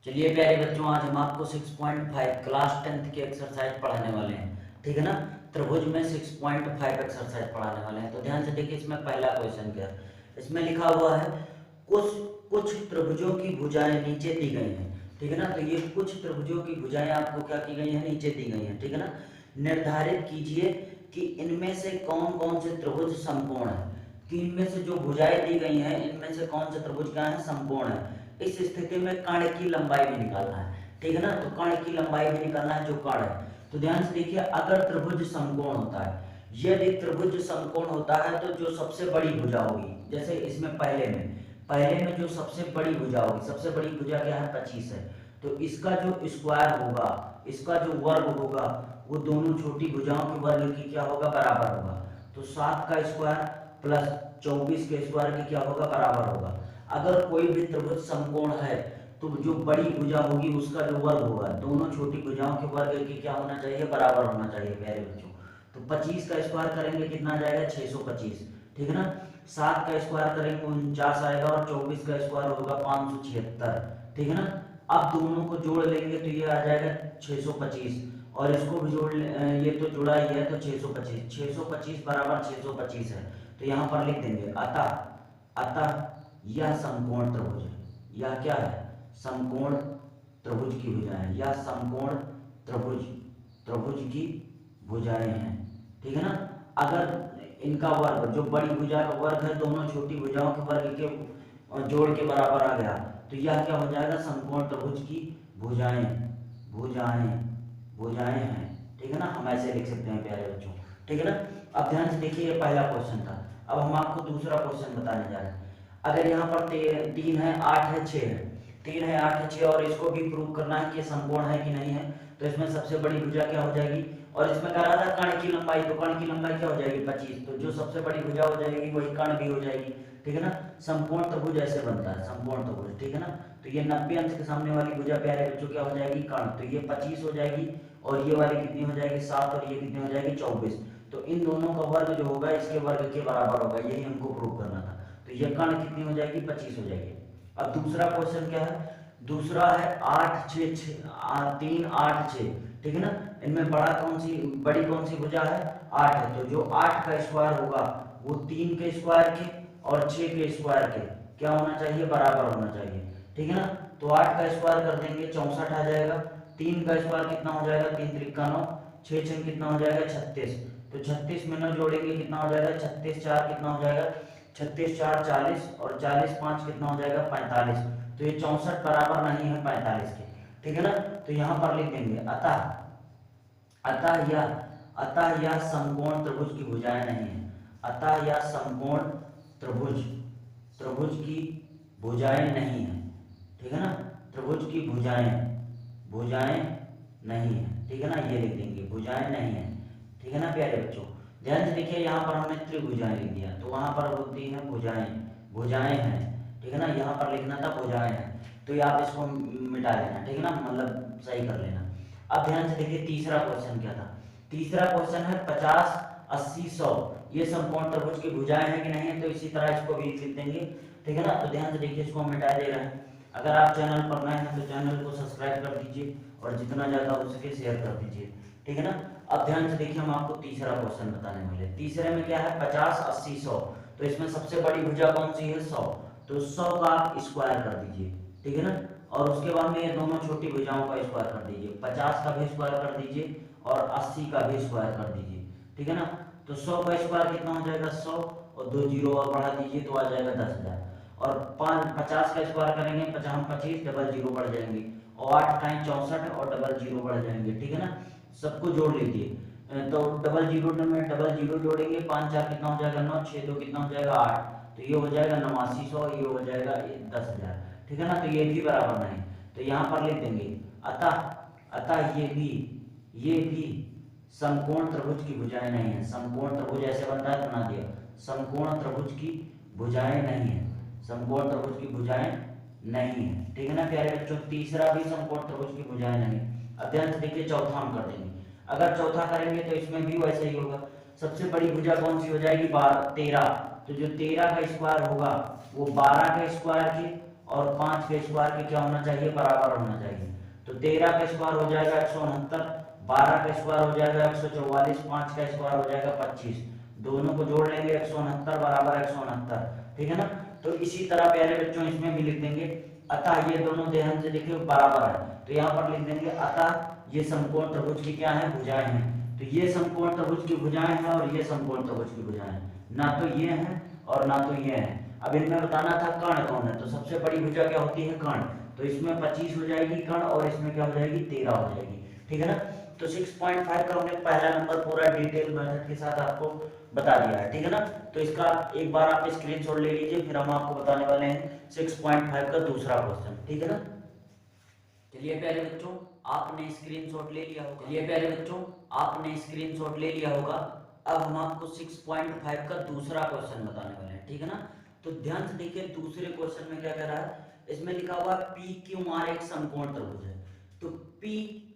चलिए प्यारे बच्चों, आज हम आपको 6.5 क्लास 10th की एक्सरसाइज पढ़ाने वाले हैं। ठीक है ना। त्रिभुज में 6.5 एक्सरसाइज पढ़ाने वाले हैं। तो ध्यान से देखिए, इसमें पहला क्वेश्चन क्या है। इसमें लिखा हुआ है कुछ कुछ त्रिभुजों की भुजाएं नीचे दी गई हैं। ठीक है ना। तो ये कुछ त्रिभुजों की भुजाएं आपको क्या की गई हैं, नीचे दी गई हैं। ठीक है ना। निर्धारित कीजिए कि इनमें से कौन कौन से त्रिभुज समकोण है। कि इनमें से जो भुजाएं दी गई हैं, इनमें से कौन से त्रिभुज क्या है, समकोण है। इस स्थिति में कर्ण की लंबाई भी निकालना है। ठीक है ना। तो कर्ण की लंबाई भी निकालना है, जो कर्ण है। तो ध्यान से देखिए, अगर त्रिभुज समकोण होता है, यदि त्रिभुज समकोण होता है तो जो सबसे बड़ी भुजा होगी, जैसे इसमें पहले में जो सबसे बड़ी भुजा होगी, सबसे बड़ी भुजा क्या है, 25 है। तो इसका जो स्क्वायर होगा, इसका जो वर्ग होगा, वो दोनों छोटी भुजाओं के वर्ग की क्या होगा, बराबर होगा। तो 7 का स्क्वायर प्लस 24 के स्क्वायर की क्या होगा, बराबर होगा। अगर कोई भी त्रिभुज समकोण है तो जो बड़ी भुजा होगी उसका जो वर्ग होगा, दोनों छोटी भुजाओं के वर्ग की क्या होना चाहिए, बराबर होना चाहिए प्यारे बच्चों। तो 25 का स्क्वायर करेंगे कितना आ जाएगा, 625। ठीक है ना। 7 का स्क्वायर करेंगे 49 आएगा, और 24 का स्क्वायर होगा 576। ठीक है ना। अब दोनों को जोड़ लेंगे तो ये आ जाएगा 625, और इसको भी जोड़ ये तो जुड़ा ही है, तो 625 बराबर 625 है। तो यहाँ पर लिख देंगे अतः अतः यह समकोण त्रिभुज है। यह क्या है, समकोण त्रिभुज की भुजाएं, या समकोण त्रिभुज त्रिभुज की भुजाएं हैं। ठीक है ना। अगर इनका वर्ग, जो बड़ी भुजा का वर्ग है, दोनों छोटी भुजाओं के वर्ग के जोड़ के बराबर आ गया, तो यह क्या हो जाएगा, समकोण त्रिभुज की भुजाएं भुजाएं भुजाएं हैं। ठीक है ना। हम ऐसे लिख सकते हैं प्यारे बच्चों। ठीक है ना। अब ध्यान से देखिए, ये पहला क्वेश्चन था। अब हम आपको दूसरा क्वेश्चन बताने जा रहे हैं। अगर यहाँ पर 3 है, 8 है, 6 है, 3 है, 8 है, 6, और इसको भी प्रूव करना है कि समकोण है कि नहीं है, तो इसमें सबसे बड़ी भुजा क्या हो जाएगी, और इसमें कह रहा था कर्ण की लंबाई, तो कर्ण की लंबाई क्या हो जाएगी, 25। तो जो सबसे बड़ी भुजा हो जाएगी वही कर्ण भी हो जाएगी। ठीक है ना। समकोण त्रिभुज ऐसे बनता है, समकोण त्रिभुज। ठीक है ना। तो ये 90 अंश के सामने वाली भुजा प्यारे बच्चों क्या हो जाएगी, कर्ण। तो ये 25 हो जाएगी, और ये वाली कितनी हो जाएगी, 7, और ये कितनी हो जाएगी, 24। तो इन दोनों का वर्ग जो होगा इसके वर्ग के बराबर होगा, यही हमको प्रूव करना था। तो ये कर्ण कितनी हो जाएगी, 25 हो जाएगी। अब दूसरा क्वेश्चन क्या है, दूसरा है 8 6 3 8 6। ठीक है ना। इनमें बड़ी कौन सी भुजा है, 8 है। तो जो 8 का स्क्वायर होगा वो 3 के स्क्वायर के और 6 के स्क्वायर के क्या होना चाहिए, बराबर होना चाहिए। ठीक है ना। तो 8 का स्क्वायर कर देंगे 64 आ जाएगा, 3 का स्क्वायर कितना हो जाएगा, 3 त्रिका 9, 6 6 कितना हो जाएगा, 36। तो 36 में 9 जोड़ेंगे कितना हो जाएगा, 36 4 कितना हो जाएगा, 36 4 40, और 40 5 कितना हो जाएगा, 45। तो ये 64 बराबर नहीं है 45 के। ठीक है ना। तो यहाँ पर लिख देंगे अतः अतः यह अतः यह समकोण त्रिभुज की भुजाएं नहीं है। अतः यह समकोण त्रिभुज त्रिभुज की भुजाएं नहीं है। ठीक है ना। त्रिभुज की भुजाएं भुजाएं नहीं है। ठीक है ना। ये लिख देंगे भुजाएं नहीं है। ठीक है ना प्यारे बच्चों। ध्यान से देखिए, यहाँ पर हमने त्रिभुजाएं लिख दिया, तो वहां पर होती है भुजाएं भुजाएं हैं। ठीक है ना। यहाँ पर लिखना था भुजाएं हैं, तो ये आप इसको मिटा लेना। ठीक है ना, मतलब सही कर लेना। अब ध्यान से देखिए, तीसरा क्वेश्चन क्या था। तीसरा क्वेश्चन है 50 80 100, ये समकोण त्रिभुज की भुजाएं हैं कि नहीं है, तो इसी तरह इसको भी लिख देंगे। ठीक है ना। तो ध्यान से देखिए, इसको हम मिटा दे रहे हैं। अगर आप चैनल पर नए हैं तो चैनल को सब्सक्राइब कर दीजिए, और जितना ज़्यादा हो सके शेयर कर दीजिए। ठीक है ना। अब ध्यान से देखिए, हम आपको तीसरा क्वेश्चन बताने वाले हैं। तीसरे में क्या है, 50 80 100। तो इसमें सबसे बड़ी भुजा कौन सी है, 100। तो 100 का आप स्क्वायर कर दीजिए। ठीक है ना। और उसके बाद में ये दोनों छोटी भुजाओं का स्क्वायर कर दीजिए, 50 का भी स्क्वायर कर दीजिए, और 80 का भी स्क्वायर कर दीजिए। ठीक है ना। तो 100 का स्क्वायर कितना हो जाएगा, 100, और 2 जीरो और बढ़ा दीजिए तो आ जाएगा 10,000। और 50 का स्क्वायर करेंगे, 50 25, डबल जीरो बढ़ जाएंगे, और 8 टाइम 64, और डबल जीरो बढ़ जाएंगे। ठीक है ना। सबको जोड़ लीजिए, तो डबल जीरो में डबल जीरो जोड़ेंगे, 5 4 कितना हो जाएगा, 9, 6 2 कितना हो जाएगा, 8। तो ये हो जाएगा 8900, ये हो जाएगा 10,000। ठीक है ना। तो ये भी बराबर नहीं, तो यहाँ पर लिख देंगे अतः अतः ये भी समकोण त्रिभुज की भुजाएं नहीं है। समकोण त्रिभुज ऐसे बनता है, बना दिया, समकोण त्रिभुज की भुजाएं नहीं है, समकोण त्रिभुज की भुजाएं नहीं है। ठीक है ना प्यारे बच्चों। तीसरा भी समकोण त्रिभुज की भुजाएं नहीं। अब ध्यान से देखिए, चौथा हम कर देंगे। अगर चौथा करेंगे तो इसमें भी वैसे ही होगा। सबसे बड़ी भुजा कौन सी हो जाएगी, 13। तो जो 13 का स्क्वायर होगा वो 12 के स्क्वायर के और 5 के स्क्वायर के क्या होना चाहिए, बराबर होना चाहिए। तो 13 का स्क्वायर हो जाएगा 169, 12 का स्क्वायर हो जाएगा 144, 5 का स्क्वायर हो जाएगा 25, दोनों को जोड़ लेंगे 169 बराबर 169, ठीक है ना। तो इसी तरह प्यारे बच्चों इसमें भी लिख देंगे, अतः ये दोनों ध्यान से देखिए बराबर है, तो यहाँ पर लिख देंगे अतः ये समकोण त्रिभुज की क्या है, भुजाएं हैं। तो ये समकोण त्रिभुज की भुजाएं हैं और ये समकोण त्रिभुज की भुजाएं हैं, ना तो ये हैं और ना तो ये हैं। अब इनमें बताना था कर्ण कौन है, तो सबसे बड़ी भुजा क्या होती है, कर्ण। तो इसमें 25 हो जाएगी कर्ण और इसमें क्या हो जाएगी, 13 हो जाएगी, ठीक है ना। तो 6.5 का हमने पहला नंबर पूरा डिटेल मेथड के साथ आपको बता दिया है, ठीक है ना। तो इसका एक बार आप स्क्रीनशॉट ले लीजिए, फिर हम आपको बताने वाले हैं 6.5 का दूसरा क्वेश्चन, ठीक है ना। चलिए प्यारे बच्चों आपने स्क्रीनशॉट ले लिया होगा, चलिए प्यारे बच्चों आपने स्क्रीनशॉट ले लिया होगा। अब हम आपको 6.5 का दूसरा क्वेश्चन बताने वाले हैं, ठीक है ना। तो ध्यान से देखिए दूसरे क्वेश्चन में क्या कह रहा है, इसमें लिखा हुआ पी क्यू आर एक समकोण त्रिभुज है। तो पी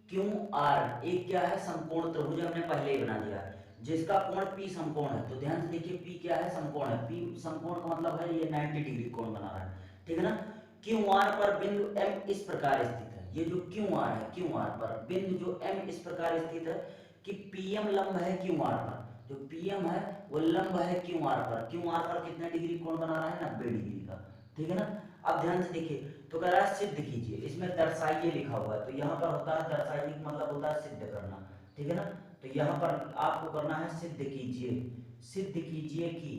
क्यू आर एक क्या है, समकोण त्रिभुज, हमने पहले ही बना दिया है, जिसका कोण पी समकोण है। तो ध्यान से देखिए पी क्या है, समकोण है। पी समकोण का मतलब है ये 90 डिग्री कोण बना रहा है, ठीक है ना। क्यू आर पर बिंदु एम इस प्रकार स्थित है, ये जो क्यू आर है, क्यू आर पर बिंदु जो एम इस प्रकार स्थित है कि पीएम लंब है क्यू आर पर, जो पीएम है वो लंब है क्यू आर पर। क्यू आर पर कितने डिग्री कोण बना रहा है, 90 डिग्री का, ठीक है ना। अब ध्यान से देखिए, तो कह रहा है सिद्ध कीजिए, इसमें दर्शाइए लिखा हुआ है, तो यहाँ पर होता है दर्शाइए मतलब होता है सिद्ध करना, ठीक है ना। तो यहाँ पर आपको करना है सिद्ध कीजिए, सिद्ध कीजिए कि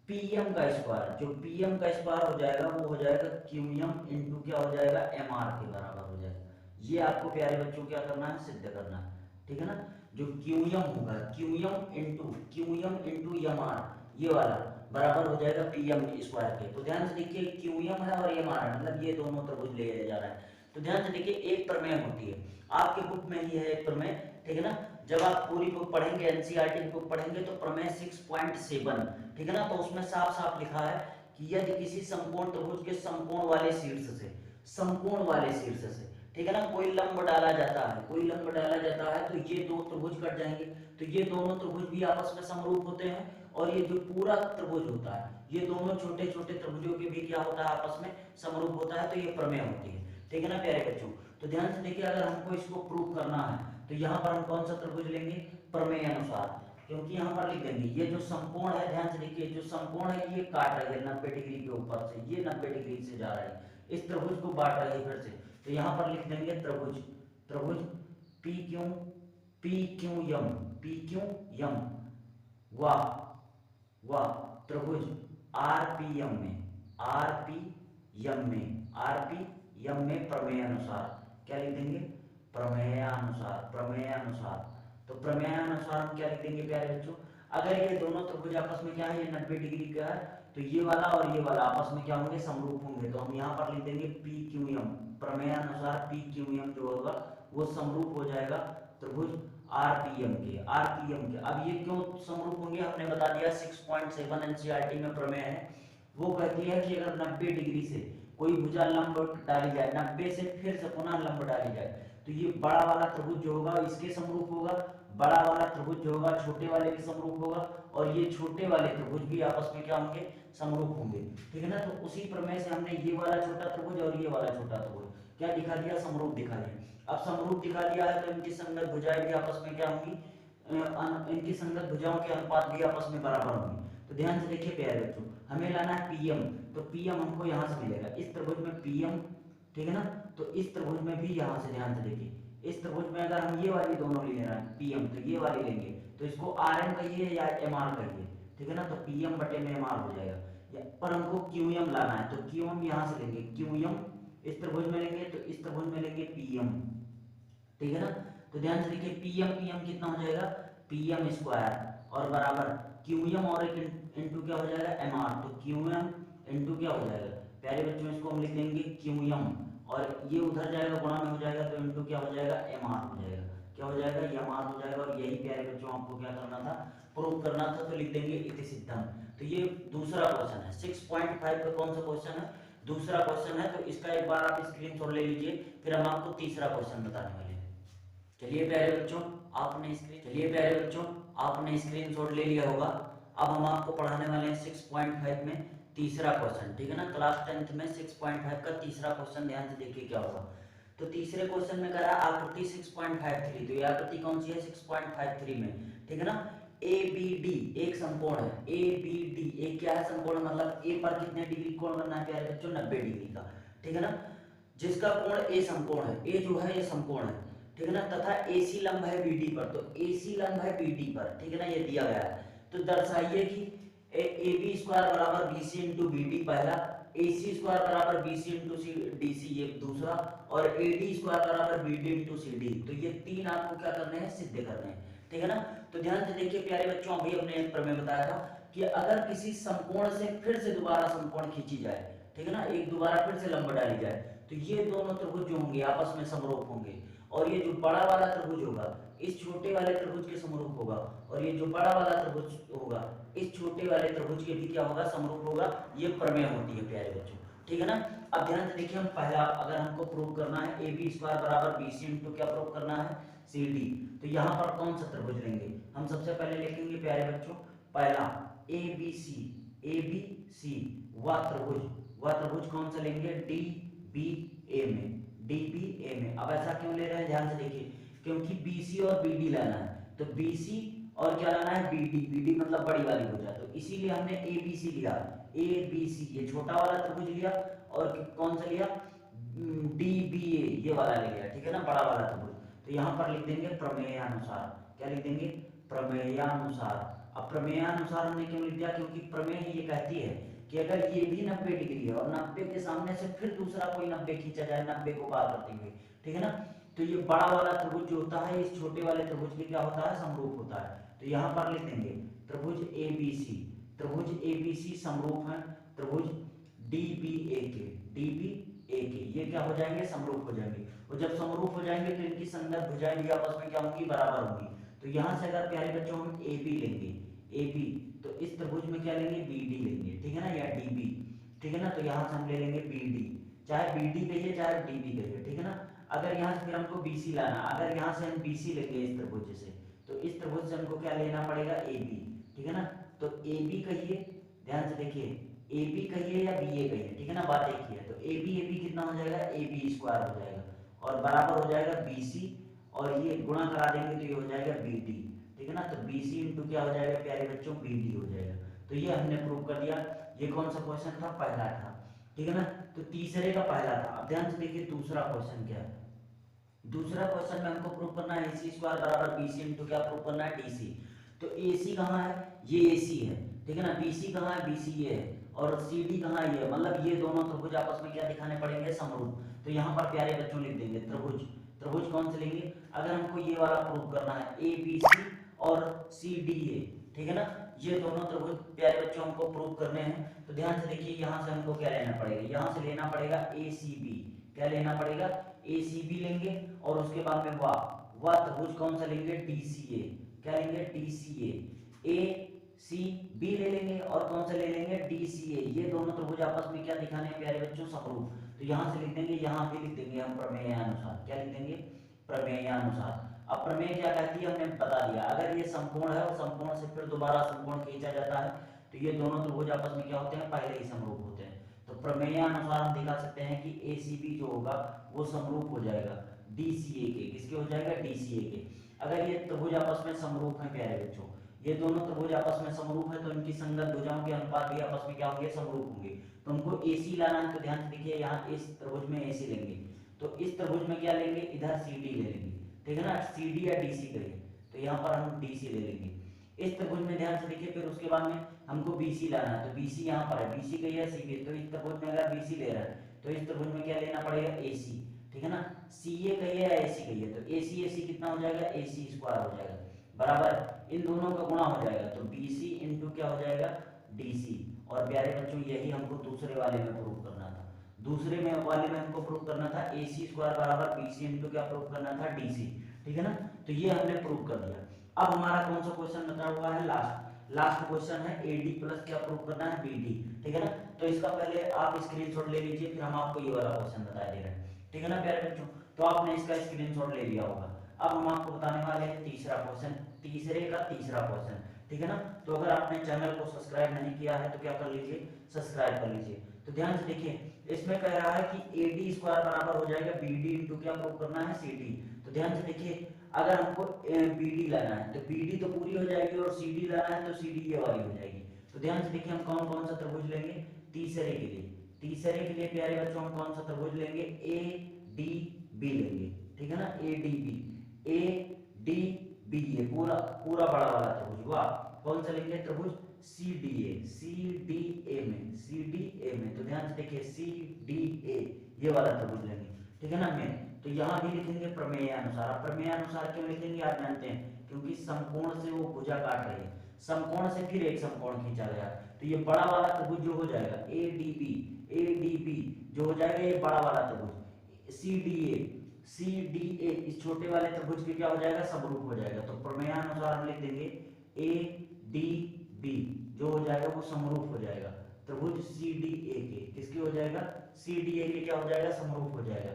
पीएम का स्क्वायर, जो पीएम का स्क्वायर हो जाएगा वो हो जाएगा क्यूएम इंटू क्या हो जाएगा, एमआर के बराबर हो जाएगा। ये आपको प्यारे बच्चों क्या करना है, सिद्ध करना है, ठीक है ना। जो क्यूएम होगा, क्यूएम इंटू एमआर, ये वाला बराबर हो जाएगा पीएम स्क्वायर के। तो ध्यान से देखिए क्यूएम है और एमआर है, मतलब ये दोनों त्रिभुज ले जा रहा है। तो ध्यान से देखिए एक प्रमेय होती है, आपके बुक में ही है एक प्रमेय, ठीक है ना। जब आप पूरी बुक पढ़ेंगे, एनसीईआरटी की बुक पढ़ेंगे, तो प्रमेय 6.7, ठीक है ना, तो उसमें साफ साफ लिखा है कि यदि किसी समकोण त्रिभुज के समकोण वाले शीर्ष से, समकोण वाले शीर्ष से, ठीक है ना, कोई लंब डाला जाता है, कोई लंब डाला जाता है, तो ये दो त्रिभुज कट जाएंगे। तो ये दोनों त्रिभुज भी आपस में समरूप होते हैं, और ये जो पूरा त्रिभुज होता है, ये दोनों छोटे छोटे त्रिभुजों के भी क्या होता है, आपस में समरूप होता है। तो ये प्रमेय होती है, ठीक है ना प्यारे बच्चों। तो ध्यान से देखिए, अगर हमको इसको प्रूव करना है तो यहाँ पर हम कौन सा त्रिभुज लेंगे, प्रमेय अनुसार, क्योंकि यहाँ पर लिख देंगे ये जो समकोण है, ध्यान से देखिए जो समकोण है ये काट रही है 90 डिग्री के ऊपर से, ये 90 डिग्री से जा रहा है, इस त्रिभुज को बांट रही है फिर से। तो यहाँ पर लिख देंगे त्रिभुज, त्रिभुज पी क्यू यम, पी क्यू यम व त्रिभुज आर पी यम में, आर पी यम में प्रमेय अनुसार क्या लिख देंगे, प्रमेयानुसार, प्रमेयानुसार। तो प्रमेयानुसार हम क्या लिख देंगे प्यारे बच्चों, अगर ये दोनों त्रिभुज आपस में क्या है, ये 90 डिग्री का है, तो ये वाला और ये वाला आपस में क्या होंगे, समरूप होंगे। तो हम यहाँ पर लिख देंगे पी क्यू एम, प्रमेयानुसार पी क्यू एम जो होगा वो समरूप हो जाएगा त्रिभुज आरपीएम के, आरपीएम के। अब ये क्यों समरूप होंगे, हमने बता दिया 6.7 एनसीईआरटी में प्रमेय है, वो कहती है कि अगर 90 डिग्री से कोई भुजा लंब डाली जाए, 90 से फिर से पुनः लंब डाली जाए, तो ये बड़ा वाला त्रिभुज जो होगा इसके समरूप होगा, बड़ा वाला त्रिभुज जो होगा छोटे वाले के समरूप होगा, और ये छोटे वाले त्रिभुज भी आपस में क्या होंगे, समरूप होंगे, ठीक है ना। तो उसी प्रमेय से हमने ये वाला छोटा त्रिभुज और ये वाला छोटा त्रिभुज क्या दिखा दिया, समरूप दिखा दिया। अब समरूप दिखा दिया है तो इनकी संगत भुजाएं भी आपस में क्या होंगी, इनकी संगत भुजाओं के अनुपात भी आपस में बराबर होंगे। तो ध्यान से देखिए प्यारे बच्चों, हमें लाना है पीएम, तो पीएम हमको यहाँ से मिलेगा, इस त्रिभुज में पीएम, ठीक है ना। तो इस त्रिभुज में भी यहाँ से ध्यान से देखिए, इस त्रिभुज में अगर हम ये वाली दोनों ले रहे हैं पीएम, तो ये वाली लेंगे, तो इसको आरएम कहिए या एमआर कहिए, ठीक है ना। तो पीएम बटे में एमआर हो जाएगा, पर हमको क्यूएम लाना है, तो क्यूएम यहाँ से लेंगे, क्यूएम इस त्रिभुज में लेंगे, तो इस त्रिभुज में लेंगे पीएम, ठीक है ना। तो ध्यान से देखिए पीएम कितना हो जाएगा, पीएम स्क्वायर और बराबर क्यूएम और एक इंटू क्या हो जाएगा, एमआर। तो क्यूएम इंटू क्या हो जाएगा प्यारे बच्चों, इसको हम लिख देंगे क्यूएम, और ये उधर जाएगा गुणा में हो जाएगा, तो इंटू क्या हो जाएगा, एमआर हो जाएगा, क्या हो जाएगा, एमआर हो जाएगा। और यही प्यारे बच्चों आपको क्या करना था, प्रूव करना था, तो लिख देंगे इति सिद्धम। तो ये दूसरा क्वेश्चन है, 6.5 का कौन सा क्वेश्चन है, दूसरा क्वेश्चन है। तो इसका एक बार आप स्क्रीनशॉट ले लीजिए, फिर हम आपको तीसरा क्वेश्चन बताने वाले हैं। चलिए प्यारे बच्चों आपने स्क्रीनशॉट ले लिया होगा। अब हम आपको पढ़ाने वाले हैं 6.5 में तीसरा क्वेश्चन, ठीक है ना, क्लास 10th में 6.5 का तीसरा क्वेश्चन, ध्यान से देखिए क्या होगा। तो तीसरे क्वेश्चन में कह रहा है आकृति 6.53, तो ये आकृति कौन सी है 6.53 में, ठीक है ना। ए बी डी एक समकोण है, ए बी डी एक क्या है समकोण, मतलब ए पर कितने डिग्री कोण बनना है प्यारे बच्चों, 90 डिग्री का, ठीक है ना, जिसका कोण ए समकोण है, ए जो है ये समकोण है, ठीक है ना, तथा AC लंब है BD पर, तो AC लंब है BD पर, ठीक है ना, ये दिया गया है। तो दर्शाइए कि AB स्क्वायर बराबर BC इंटू BD पहला, AC स्क्वायर बराबर BC इंटू DC ये दूसरा, और AD स्क्वायर बराबर BD इंटू CD, तो ये तीन आपको क्या करने हैं, सिद्ध करने हैं, ठीक है ना। तो ध्यान से देखिए प्यारे बच्चों, अभी अपने एक प्रमेय बताया था कि अगर किसी समकोण से फिर से दोबारा समकोण खींची जाए, ठीक है ना, एक दोबारा फिर से लंब डाली जाए, तो ये दोनों त्रिभुज जो होंगे आपस में समरूप होंगे, और ये जो बड़ा वाला त्रिभुज होगा इस छोटे वाले त्रिभुज के समरूप होगा, और ये जो बड़ा वाला त्रिभुज होगा इस छोटे वाले त्रिभुज के भी क्या होगा, समरूप होगा। ये प्रमेय होती है प्यारे बच्चों, ठीक है ना। अब ध्यान से देखिए, हम पहला अगर हमको प्रूव करना है AB स्क्वायर बराबर BC इंटू क्या प्रूव करना है, CD, तो यहाँ पर कौन सा त्रिभुज लेंगे, हम सबसे पहले लिखेंगे प्यारे बच्चों पहला ABC वह त्रिभुज कौन सा लेंगे, DBA में। अब ऐसा क्यों ले रहे हैं, ध्यान से देखिए, क्योंकि BC और BD लेना है, तो BC और क्या लेना है, BD मतलब बड़ी वाली भुजा, तो इसीलिए हमने ABC लिया, ABC ये छोटा वाला त्रिभुज लिया, और कौन सा लिया, DBA ये वाला ले लिया, ठीक है ना, बड़ा वाला त्रिभुज। तो यहाँ पर लिख देंगे प्रमेयानुसार, क्या लिख देंगे, प्रमेयानुसार। अब प्रमेयानुसार हमने क्यों लिख दिया, क्योंकि प्रमेय ये कहती है कि अगर ये भी 90 डिग्री है और 90 के सामने से फिर दूसरा कोई 90 खींचा जाए 90 को पार करते हुए, ठीक है ना, तो ये बड़ा वाला त्रिभुज जो होता है इस छोटे वाले त्रिभुज के क्या होता है, समरूप होता है। तो यहाँ पर लिख देंगे त्रिभुज ABC समरूप है त्रिभुज DBA के, ये क्या हो जाएंगे, समरूप हो जाएंगे, और जब समरूप हो जाएंगे तो इनकी संगत भुजाएं भी आपस में क्या होंगी, बराबर होंगी। तो यहाँ से अगर प्यारे बच्चों हम AB लेंगे, AB तो इस त्रिभुज में क्या लेंगे, BD लेंगे, ठीक है ना, या DB, ठीक है ना, तो यहाँ से हम ले लेंगे BD, चाहे BD कहिए चाहे DB कहिए, ठीक है ना। अगर यहाँ से फिर हमको BC लाना, अगर यहाँ से हम BC लेंगे इस त्रिभुज से, तो इस त्रिभुज से हमको क्या लेना पड़ेगा, AB, ठीक है ना, तो AB कहिए, ध्यान से देखिए, AB कहिए या BA कहिए, ठीक है ना, बात एक ही है। तो AB कितना हो जाएगा, AB स्क्वायर हो जाएगा, और बराबर हो जाएगा BC, और ये गुणा करा देंगे तो ये हो जाएगा BD, ठीक है ना, तो BC इंटू क्या हो जाएगा प्यारे बच्चों, BD हो जाएगा। तो ये हमने प्रूव कर दिया। ये कौन सा क्वेश्चन था, पहला था, ठीक है ना, तो तीसरे का पहला था। अब ध्यान से देखिए दूसरा क्वेश्चन क्या है, दूसरा क्वेश्चन में हमको प्रूव करना है AC स्क्वायर बराबर BC इंटू क्या प्रूव करना है, DC। तो AC कहाँ है, ये AC है, ठीक है ना, BC कहाँ है, BC ये है, और CD कहाँ है, ये, मतलब ये दोनों त्रिभुज आपस में क्या दिखाने पड़ेंगे, समरूप। तो यहाँ पर प्यारे बच्चों लिख देंगे त्रिभुज कौन से लेंगे, अगर हमको ये वाला प्रूव करना है ABC और CDA, ठीक है ना, ये दोनों त्रिभुज प्यारे बच्चों हमको प्रूव करने हैं। तो ध्यान से देखिए, यहाँ से हमको क्या लेना पड़ेगा, यहाँ से लेना पड़ेगा ACB, क्या लेना पड़ेगा, ACB लेंगे, और उसके बाद में वह त्रिभुज कौन सा लेंगे, DCA, क्या लेंगे, DCA, ACB ले लेंगे, और कौन सा ले लेंगे, DCA, ये दोनों त्रिभुज आपस में क्या दिखाने हैं प्यारे बच्चों, समरूप। तो यहाँ से लिख देंगे, यहाँ भी लिख देंगे हम प्रमेयानुसार, क्या लिख देंगे, प्रमेयानुसार। अब प्रमेय क्या कहती है हमने बता दिया, अगर ये समकोण है और समकोण से फिर दोबारा समकोण खींचा जाता है तो ये दोनों त्रिभुज आपस में क्या होते हैं, पहले ही समरूप होते हैं। तो प्रमेयानुसार हम दिखा सकते हैं कि ACB जो होगा वो समरूप हो जाएगा DCA के, किसके हो जाएगा, DCA के। अगर ये त्रिभुज आपस में समरूप है प्यारे बच्चों, ये दोनों त्रिभुज आपस में समरूप है, तो इनकी संगत भुजाओं के अनुपात भी आपस में क्या होंगे, समरूप होंगे। तो हमको AC लाना है, तो ध्यान से देखिए, यहाँ इस त्रिभुज में AC लेंगे, तो इस त्रिभुज में क्या लेंगे, इधर CD ले लेंगे, ठीक है ना, CD या DC करिए, तो यहाँ पर हम DC ले लेंगे। इस त्रिभुज में ध्यान से देखिए, फिर उसके बाद में हमको BC लाना है, तो BC यहाँ पर है, BC कहिए CB, तो इस त्रिभुज में अगर BC ले रहा है तो इस त्रिभुज में क्या लेना पड़ेगा, AC, ठीक है ना, CA कहिए या AC कहिए, तो AC कितना हो जाएगा, AC स्क्वायर हो जाएगा, बराबर इन दोनों का गुणा हो जाएगा, तो BC इंटू क्या हो जाएगा, DC। और प्यारे बच्चों यही हमको दूसरे वाले में प्रूव करना था, दूसरे में वाले में हमको प्रूव करना था AC स्क्वायर बराबर BC इंटू क्या प्रूव करना था, DC, ठीक है ना। तो ये हमने प्रूव कर दिया। अब हमारा कौन सा क्वेश्चन बता हुआ है, लास्ट क्वेश्चन है AD प्लस क्या प्रूव करना है, BD, ठीक है ना। तो इसका पहले आप स्क्रीनशॉट ले लीजिए, फिर हम आपको ये वाला क्वेश्चन बता दे रहे हैं, ठीक है ना प्यारे बच्चों। तो आपने इसका स्क्रीनशॉट ले लिया होगा। अब हम आपको बताने वाले हैं तीसरा क्वेश्चन, तीसरे का तीसरा क्वेश्चन। ठीक है ना। तो अगर आपने चैनल को सब्सक्राइब नहीं किया है तो क्या कर लीजिए, सब्सक्राइब कर लीजिए। तो ध्यान से देखिए, इसमें कह रहा है कि AD स्क्वायर बराबर हो जाएगा BD इंटू क्या प्रूव करना है, CD। तो ध्यान से देखिए, अगर हमको BD लाना है तो BD तो पूरी हो जाएगी, और CD लाना है तो CD ये वाली हो जाएगी। तो ध्यान से देखिए, हम कौन कौन सा त्रिभुज लेंगे तीसरे के लिए। तीसरे के लिए प्यारे बच्चों हम कौन सा त्रिभुज लेंगे, ADB लेंगे, ठीक है ना, ADB ये पूरा पूरा बड़ा वाला त्रिभुज हुआ। कौन सा लेंगे त्रिभुज, CDA में। तो ध्यान से देखिए, CDA ये वाला त्रिभुज लेंगे, ठीक है ना में। तो यहाँ भी लिखेंगे प्रमेय अनुसार। प्रमेय अनुसार क्यों लिखेंगे आप जानते हैं, क्योंकि समकोण से वो भुजा काट रही है, समकोण से फिर एक समकोण खींचा गया, तो ये बड़ा वाला त्रिभुज जो हो जाएगा ADB जो हो जाएगा ये बड़ा वाला त्रिभुज, CDA इस छोटे वाले त्रिभुज के क्या हो जाएगा, समरूप हो जाएगा। तो प्रमेयानुसार हम लिख देंगे ADB जो हो जाएगा वो समरूप हो जाएगा त्रिभुज CDA के। किसके हो जाएगा, CDA के क्या हो जाएगा, समरूप हो जाएगा।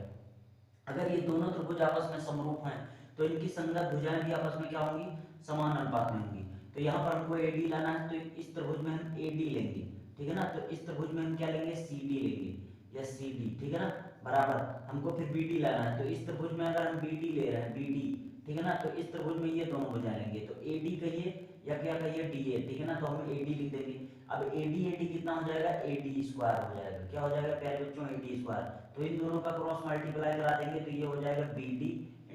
अगर ये दोनों त्रिभुज आपस में समरूप हैं तो इनकी संगत भुजाएं भी आपस में क्या होंगी, समान अनुपात में होंगी। तो यहाँ पर हमको AD लाना है तो इस त्रिभुज में हम AD लेंगे, ठीक है ना। तो इस त्रिभुज में हम क्या लेंगे, CD लेंगे या CD, ठीक है ना, बराबर। हमको फिर BD लाना है तो इस त्रिभुज में अगर हम BD ले रहे हैं, BD, ठीक है ना, तो इस त्रिभुज में ये दोनों भुजाएं लेंगे। तो AD कहिए या क्या कहिए, DA, ठीक है ना। तो हम AD लिख देंगे। अब AD कितना हो जाएगा, AD स्क्वायर हो जाएगा। क्या हो जाएगा प्यारे बच्चों, AD स्क्वायर। तो इन दोनों का क्रॉस मल्टीप्लाई करा देंगे तो ये हो जाएगा BD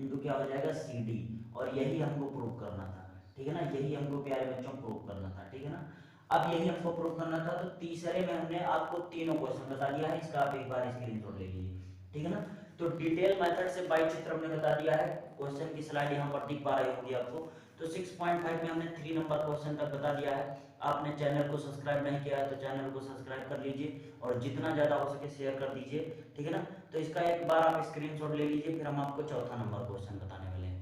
इंटू क्या हो जाएगा, CD। और यही हमको प्रूव करना था, ठीक है ना, यही हमको प्यारे बच्चों प्रूव करना था, ठीक है ना। अब यही हमको प्रूव करना था। तो तीसरे में हमने आपको तीनों क्वेश्चन बता दिया है, इसका आप एक बार स्क्रीनशॉट ले लीजिए, ठीक है ना। तो डिटेल मेथड से बाई चित्र हमने बता दिया है। क्वेश्चन की स्लाइड यहाँ पर दिख पा रही होगी आपको। तो 6.5 में हमने 3 नंबर क्वेश्चन तक बता दिया है। आपने चैनल को सब्सक्राइब नहीं किया है तो चैनल को सब्सक्राइब कर लीजिए और जितना ज्यादा हो सके शेयर कर दीजिए, ठीक है ना। तो इसका एक बार आप स्क्रीनशॉट ले लीजिए, फिर हम आपको चौथा नंबर क्वेश्चन बताने वाले हैं।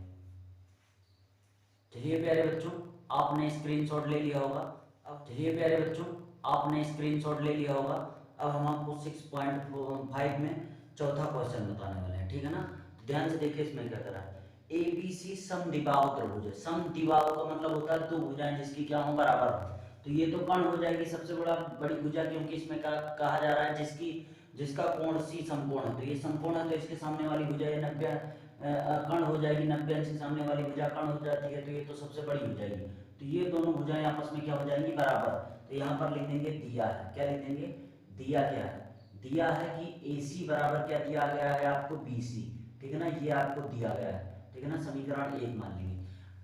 चलिए प्यारे बच्चों, आपने स्क्रीनशॉट ले लिया होगा। अब चलिए प्यारे बच्चों, आपने स्क्रीनशॉट ले लिया होगा। अब हम आपको 6.5 में चौथा क्वेश्चन बताने वाले हैं, ठीक है ना। तो ध्यान से देखिए, इसमें क्या करा है, ABC समद्विबाहु त्रिभुज है। समद्विबाहु का मतलब होता है दो भुजाएं जिसकी क्या हो, बराबर हो। तो ये तो कर्ण हो जाएगी सबसे बड़ी भुजा, क्योंकि इसमें कहा जा रहा है जिसका कोण C समकोण है। तो ये समकोण है तो इसके सामने वाली भुजा 90 कर्ण हो जाएगी, 90 अंश के सामने वाली भुजा कर्ण हो जाती है, तो ये तो सबसे बड़ी हो जाएगी। तो ये दोनों भुजाएं आपस में क्या हो जाएंगी, बराबर। तो यहाँ पर लिख देंगे दिया है। क्या लिख देंगे, दिया क्या है, दिया है कि AC बराबर क्या दिया गया है आपको, BC, ठीक है ना, ये आपको दिया गया है, ठीक है ना, समीकरण 1 मान लेंगे।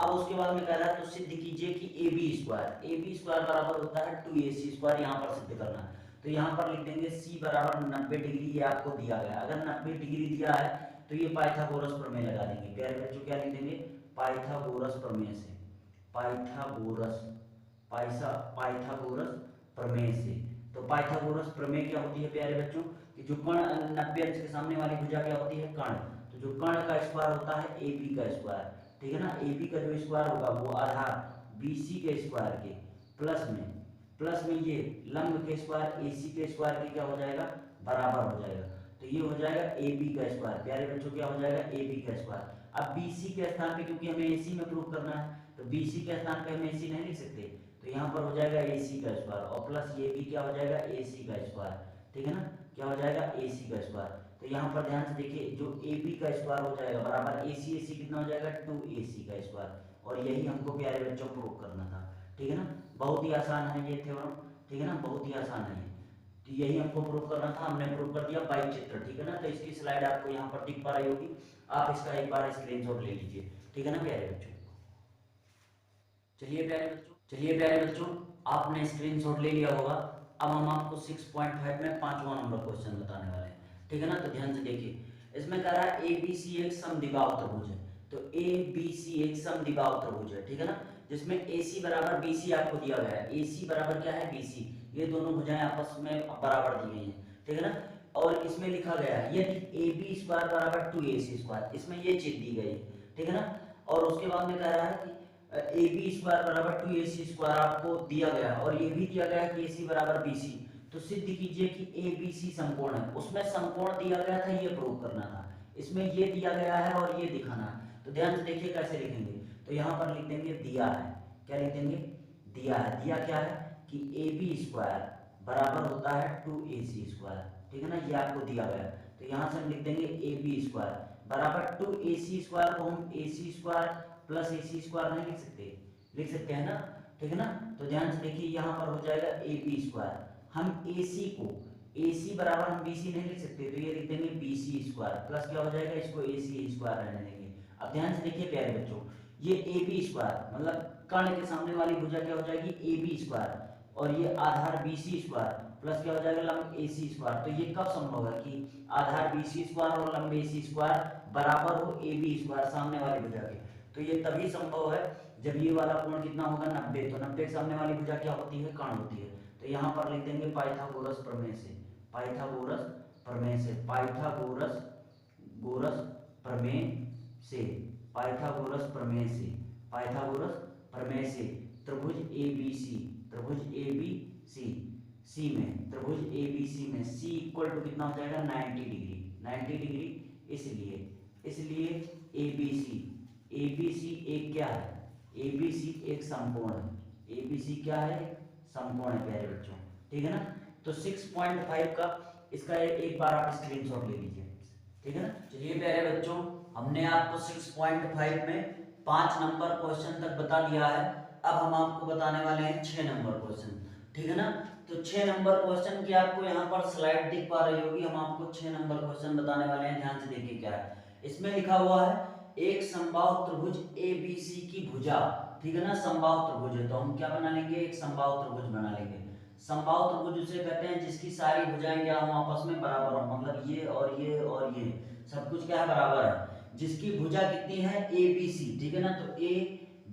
अब उसके बाद में कह रहा है तो सिद्ध कीजिए कि AB स्क्वायर बराबर होता है 2AC स्क्वायर, यहाँ पर सिद्ध करना है। तो यहाँ पर लिख देंगे C बराबर 90 डिग्री, ये आपको दिया गया। अगर 90 डिग्री दिया है तो ये पाइथागोरस प्रमेय लगा देंगे। प्यारे बच्चों क्या लिख देंगे, पाइथागोरस प्रमेय से, पाइथागोरस प्रमेय से। तो पाइथागोरस प्रमेय क्या होती है प्यारे बच्चों, कि जो कर्ण 90 अंश के सामने वाली भुजा क्या होती है, कर्ण। तो जो कर्ण का स्क्वायर होता है AB का स्क्वायर, ठीक है ना। AB का जो स्क्वायर होगा वो आधार BC के स्क्वायर के प्लस में ये लंब के स्क्वायर AC के स्क्वायर के क्या हो जाएगा, बराबर हो जाएगा। तो ये हो जाएगा AB का स्क्वायर। प्यारे बच्चों क्या हो जाएगा, AB का स्क्वायर। अब BC के स्थान पे, क्योंकि हमें AC में प्रूव करना है, तो BC के स्थान पे हम AC नहीं लिख सकते, तो यहाँ पर हो जाएगा AC का स्क्वायर और प्लस ये भी क्या हो जाएगा, AC का स्क्वायर, ठीक है ना, क्या हो जाएगा, AC का स्क्वायर। तो यहाँ पर ध्यान से देखिए, जो AB का स्क्वायर हो जाएगा बराबर AC कितना हो जाएगा, 2AC का स्क्वायर। और यही हमको प्यारे बच्चों प्रूव करना था, ठीक है ना। बहुत ही आसान है ये थ्योरम, ठीक है ना, बहुत ही आसान है ये। तो यही हमको प्रूव करना था, हमने प्रूव कर दिया बाई चित्र, ठीक है ना। तो इसकी स्लाइड आपको यहाँ पर दिख पा रही होगी, आप इसका एक बार स्क्रीनशॉट ले लीजिए, ठीक है ना प्यारे बच्चों। चलिए प्यारे बच्चों, आपने स्क्रीनशॉट ले लिया होगा। अब हम आपको 6.5 में 5वां नंबर क्वेश्चन बताने वाले हैं, ठीक है ना। तो ध्यान से देखिए, इसमें कह रहा है ABC एक समद्विबाहु त्रिभुज है। तो ABC एक समद्विबाहु त्रिभुज है, ठीक है ना, जिसमें AC बराबर BC आपको दिया गया है। AC बराबर क्या है, BC। ये दोनों भुजाएं आपस में बराबर दी गई हैं, ठीक है ना। और इसमें लिखा गया है यदि AB स्क्वायर बराबर 2AC स्क्वायर, इसमें ये चीज दी गई है, ठीक है ना। और उसके बाद में कह रहा है कि AB स्क्वायर बराबर 2AC स्क्वायर आपको दिया गया है, और ये भी दिया गया है कि AC बराबर BC। तो सिद्ध कीजिए कि ABC समकोण है। उसमें समकोण दिया गया था, ये प्रूव करना था। इसमें ये दिया गया है और ये दिखाना है। तो ध्यान से देखिए कैसे लिखेंगे। तो यहाँ पर लिख देंगे दिया है, क्या लिख देंगे, दिया है। दिया क्या है कि ए बी स्क्वायर बराबर होता है 2ac स्क्वायर, ठीक है ना, ये आपको दिया गया है। तो यहाँ से हम लिख देंगे ए बी स्क्वायर बराबर 2ac स्क्वायर को हम ac square plus ac square नहीं लिख सकते हैं ना, ठीक है ना। तो ध्यान से देखिए यहाँ पर हो जाएगा ए बी स्क्वायर, हम ac को ac बराबर हम bc नहीं लिख सकते, तो ये लिख देंगे bc स्क्वायर प्लस क्या हो जाएगा, इसको ac स्क्वायर रहने देंगे। अब ध्यान से देखिए प्यारे बच्चों, ये ए बी स्क्वायर मतलब कर्ण के सामने वाली भुजा क्या हो जाएगी ए बी स्क्वायर, और ये आधार बी सी स्क्वायर प्लस क्या हो जाएगा लंब ए सी स्क्वायर। तो ये कब संभव है कि आधार बी सी स्क्वायर और लंब ए सी स्क्वायर बराबर हो ए बी स्क्वायर सामने वाली भुजा के। तो ये तभी संभव है जब ये वाला कोण कितना होगा 90, तो 90 के सामने वाली भुजा क्या होती है, कर्ण होती है। तो यहाँ पर लिख देंगे पाइथागोरस प्रमेय से, पाइथागोरस प्रमेय से, पाइथागोरस प्रमेय से, पाइथागोरस प्रमेय से, पाइथागोरस प्रमेय से त्रिभुज ए बी सी, त्रिभुज ए बी सी, सी में त्रिभुज ए बी सी में सी इक्वल टू कितना हो जाएगा 90 डिग्री, 90 डिग्री। इसलिए ए बी सी एक क्या है, ए बी सी एक समकोण है, ए बी सी क्या है, समकोण है प्यारे बच्चों, ठीक है ना। तो 6.5 का इसका एक बार आप स्क्रीनशॉट ले लीजिए, ठीक है ना। चलिए प्यारे बच्चों, हमने आपको 6.5 में 5 नंबर क्वेश्चन तक बता दिया है। अब हम आपको बताने वाले हैं 6 नंबर क्वेश्चन, ठीक है ना। तो 6 नंबर क्वेश्चन की आपको यहाँ पर स्लाइड दिख पा रही होगी, हम आपको 6 नंबर क्वेश्चन बताने वाले हैं। ध्यान से देखिए क्या है इसमें लिखा हुआ है, एक समबाहु त्रिभुज ए बी सी की भुजा, ठीक है ना, समबाहु त्रिभुज है तो हम क्या बना लेंगे, एक समबाहु त्रिभुज बना लेंगे। समबाहु त्रिभुज उसे कहते हैं जिसकी सारी भुजाएं क्या हो आपस में बराबर हो, मतलब ये और ये और ये सब कुछ क्या है, बराबर है। जिसकी भुजा कितनी है ए बी सी, ठीक है ना। तो ए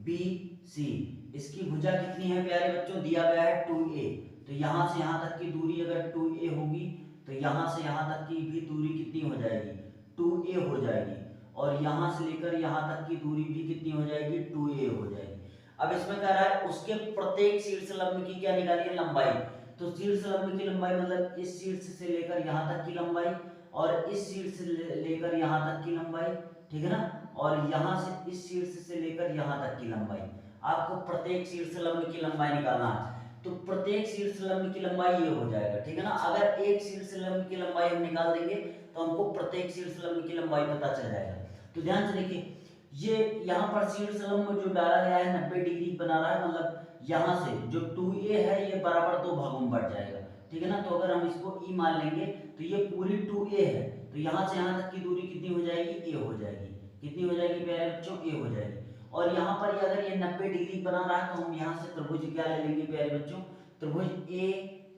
बी सी इसकी भुजा कितनी है प्यारे बच्चों, दिया गया है 2a। तो यहाँ से यहाँ तक की दूरी अगर 2a होगी तो यहाँ से यहाँ तक की भी दूरी कितनी हो जाएगी, 2a हो जाएगी। और यहाँ से लेकर यहाँ तक की दूरी भी कितनी हो जाएगी, 2a हो जाएगी। अब इसमें कह रहा है उसके प्रत्येक शीर्ष लंब की क्या निकाली है, लंबाई। तो शीर्ष लंब की लंबाई मतलब इस शीर्ष से लेकर यहाँ तक की लंबाई और इस शीर्ष से लेकर यहाँ तक की लंबाई, ठीक है ना। और यहाँ से इस शीर्ष से लेकर यहाँ तक की लंबाई, आपको प्रत्येक शीर्ष लंब की लंबाई निकालना है। तो प्रत्येक शीर्ष लंब की लंबाई ये हो जाएगा, ठीक है ना। अगर एक शीर्ष लंब की लंबाई हम निकाल देंगे तो हमको प्रत्येक शीर्ष लंब की लंबाई पता चल जाएगा। तो ध्यान से देखिए, ये यहाँ पर शीर्ष लंब जो डाला गया है 90 डिग्री बना रहा है, मतलब यहाँ से जो 2a है ये बराबर 2 भागों में बढ़ जाएगा, ठीक है ना। तो अगर हम इसको e मान लेंगे तो ये पूरी 2a है, तो यहाँ से यहाँ तक की दूरी कितनी हो जाएगी, a हो जाएगी। कितनी हो जाएगी प्यारे बच्चों, a हो जाएगी। और यहाँ पर अगर ये 90 डिग्री बना रहा है तो हम यहाँ से त्रिभुज क्या ले लेंगे प्यारे बच्चों, त्रिभुज ए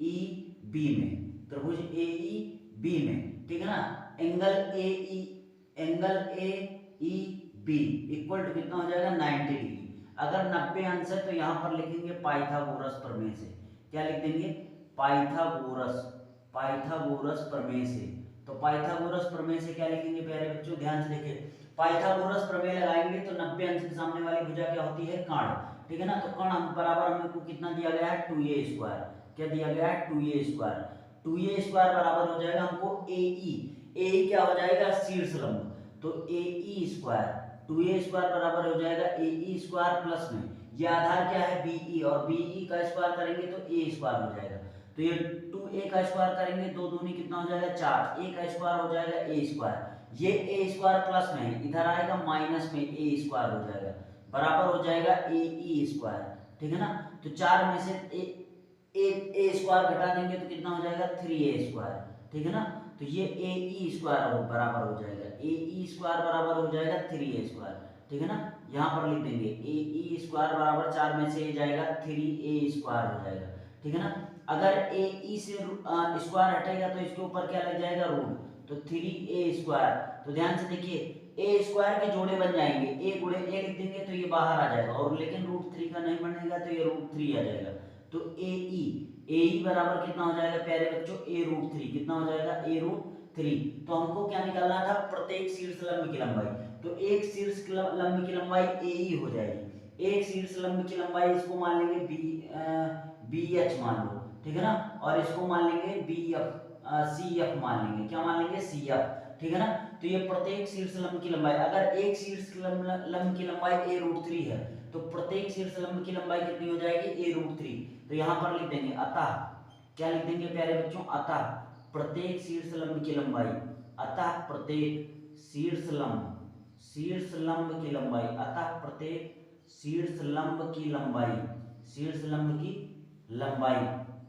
ई बी में, त्रिभुज ए ई बी में, ठीक है ना। Angle A E B equal to कितना हो जाएगा 90 डिग्री। अगर 90 अंश है तो यहाँ पर लिखेंगे पाइथागोरस प्रमेय से, क्या लिख देंगे, पाइथागोरस प्रमेय से। तो पाइथागोरस प्रमेय से क्या लिखेंगे प्यारे बच्चों, ध्यान से देखिए, पाइथागोरस प्रमेय लगाएंगे तो 90 अंश के सामने वाली भुजा क्या होती है, कर्ण, ठीक है ना। तो कर्ण हम बराबर हमको कितना दिया गया है, 2a स्क्वायर, क्या दिया गया है, 2a स्क्वायर। 2a स्क्वायर बराबर हो जाएगा हमको ए क्या हो जाएगा, शीर्ष लंब। तो ए स्क्वायर, 2a स्क्वायर बराबर हो जाएगा ए स्क्वायर प्लस में ये आधार क्या है बी और बी का स्क्वायर करेंगे तो ए स्क्वायर हो जाएगा। तो ये 2a का स्क्वायर करेंगे, 2 दूनी कितना हो जाएगा 4, a का स्क्वायर हो जाएगा a स्क्वायर। ये a स्क्वायर प्लस में है, इधर आएगा माइनस में a स्क्वायर हो जाएगा, बराबर हो जाएगा ए स्क्वायर, ठीक है ना। तो 4 में से ए स्क्वायर घटा देंगे तो कितना हो जाएगा 3a स्क्वायर, ठीक है ना। तो ये ए स्क्वायर बराबर हो जाएगा, ए स्क्वायर बराबर हो जाएगा 3a स्क्वायर, ठीक है ना। यहाँ पर लिख देंगे ए स्क्वायर बराबर 4 में से जाएगा 3a स्क्वायर हो जाएगा, ठीक है ना। अगर ए से स्क्वायर हटेगा तो इसके ऊपर क्या लग जाएगा, रूट, तो 3a स्क्वायर। तो ध्यान से देखिए, ए स्क्वायर के जोड़े बन जाएंगे, ए गुणे ए लिख देंगे तो ये बाहर आ जाएगा, और लेकिन √3 का नहीं बनेगा तो ये √3 आ जाएगा। तो ए बराबर कितना हो जाएगा प्यारे बच्चों, a√3 कितना हो जाएगा, a√3। तो हमको क्या निकालना था, प्रत्येक शीर्ष लंब की लंबाई। तो एक शीर्ष लंब की लंबाई ए हो जाएगी, एक शीर्ष लंब की लंबाई इसको मान लेंगे बी एच मान लो, ठीक है ना। और इसको मान लेंगे सी एफ मान लेंगे, क्या मान लेंगे, सी एफ, ठीक है ना। तो ये प्रत्येक शीर्ष लंब की लंबाई, अगर एक शीर्ष लंब की लंबाई a√3 है तो प्रत्येक शीर्ष लंब की लंबाई कितनी हो जाएगी a√3। तो यहाँ पर लिख देंगे अतः, क्या लिख देंगे प्यारे बच्चों, अतः प्रत्येक शीर्ष लंब की लंबाई, अतः प्रत्येक शीर्ष लंब की लंबाई, अतः प्रत्येक शीर्ष लंब की लंबाई, शीर्ष लंब की लंबाई,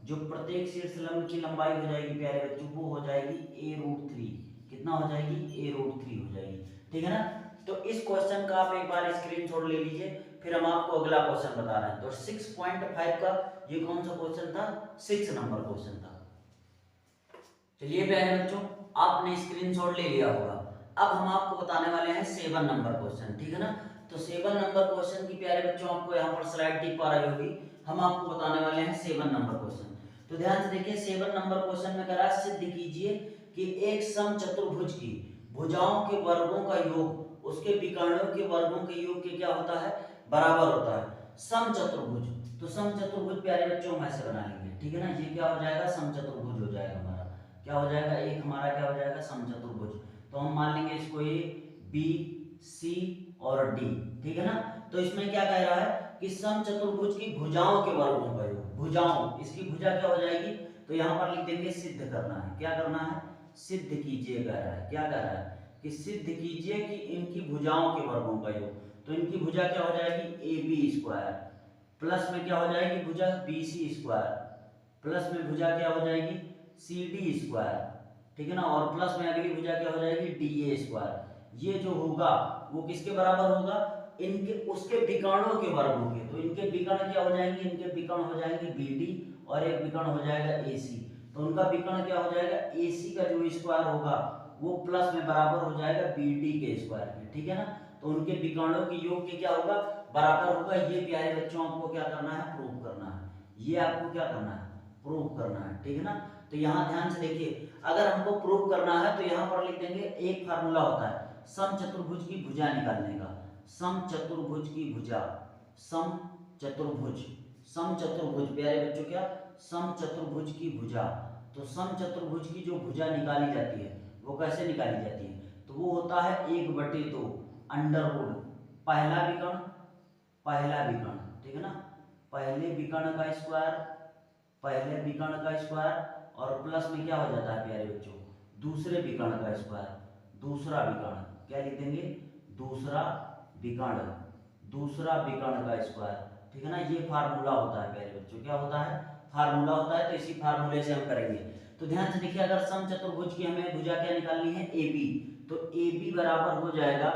जो प्रत्येक शीर्ष लंब की लंबाई हो जाएगी प्यारे बच्चों वो हो जाएगी a√3। कितना हो जाएगी, a√3 हो जाएगी, ठीक है ना। तो इस क्वेश्चन का आप एक बार स्क्रीनशॉट ले लीजिए, फिर हम आपको अगला क्वेश्चन बता रहे हैं। तो 6.5 का ये कौन सा क्वेश्चन था, 6 नंबर क्वेश्चन था। चलिए प्यारे बच्चों, आपने स्क्रीनशॉट ले लिया होगा। अब हम आपको बताने वाले हैं 7 नंबर क्वेश्चन, ठीक है ना। तो 7 नंबर क्वेश्चन की प्यारे बच्चों आपको यहाँ पर स्लाइड दिख पा रही होगी। हम आपको बताने वाले हैं 7 नंबर क्वेश्चन। तो ध्यान से देखिए, 7 नंबर क्वेश्चन में कह सिद्ध कीजिए कि एक समचतुर्भुज की भुजाओं के वर्गों का योग उसके विकर्णों के वर्गों के योग के क्या होता है, बराबर होता है। समचतुर्भुज, तो समचतुर्भुज प्यारे बच्चों हम ऐसे बना लेंगे, ठीक है ना। ये क्या हो जाएगा, समचतुर्भुज हो जाएगा हमारा, क्या हो जाएगा, एक हमारा क्या हो जाएगा, समचतुर्भुज। तो हम मान लेंगे इसको ए बी सी और डी, ठीक है ना। तो इसमें क्या कह रहा है कि समचतुर्भुज की भुजाओं के वर्गों का योग, भुजाओं, इसकी भुजा क्या हो जाएगी, तो यहाँ पर लिख देंगे सिद्ध करना है। क्या करना है, सिद्ध कीजिए कह रहा है। क्या कह रहा है कि सिद्ध कीजिए कि इनकी भुजाओं के वर्गों का योग। तो इनकी भुजा क्या हो जाएगी, ab² प्लस में क्या हो जाएगी भुजा bc², प्लस में भुजा क्या हो जाएगी cd², ठीक है ना। और प्लस में अगली भुजा क्या हो जाएगी da²। ये जो होगा वो किसके बराबर होगा, इनके उसके विकर्णों के वर्गों के। तो इनके विकर्ण क्या हो जाएंगे, इनके विकर्ण हो जाएंगे BD और एक विकर्ण हो जाएगा AC। तो उनका विकर्ण क्या हो जाएगा, AC का जो स्क्वायर होगा वो प्लस में बराबर हो जाएगा BD के स्क्वायर के, ठीक है ना। तो उनके विकर्णों के योग के क्या होगा, बराबर होगा। ये प्यारे बच्चों आपको क्या करना है, प्रूव करना है। ये आपको क्या करना है, प्रूव करना है, ठीक है ना। तो यहाँ ध्यान से देखिए, अगर हमको प्रूव करना है तो यहाँ पर लिख देंगे, एक फार्मूला होता है समचतुर्भुज की भुजा निकालने का। समचतुर्भुज की भुजा, समचतुर्भुज, समचतुर्भुज प्यारे बच्चों क्या, समचतुर्भुज की भुजा। तो समचतुर्भुज की जो भुजा निकाली जाती है वो कैसे निकाली जाती है, तो वो होता है 1/2 अंडर रूट पहला विकर्ण, पहला विकर्ण, ठीक है ना, पहले विकर्ण का स्क्वायर, पहले विकर्ण का स्क्वायर और प्लस में क्या हो जाता है प्यारे बच्चों, दूसरे विकर्ण का स्क्वायर, दूसरा विकर्ण, क्या लिख देंगे, दूसरा विकर्ण, दूसरा विकर्ण का स्क्वायर, ठीक है ना। ये फार्मूला होता है प्यारे बच्चों, क्या होता है, फार्मूला होता है। तो इसी फार्मूले से हम करेंगे। तो ध्यान से देखिए, अगर समचतुर्भुज की हमें भुजा क्या निकालनी है, AB, तो AB बराबर हो जाएगा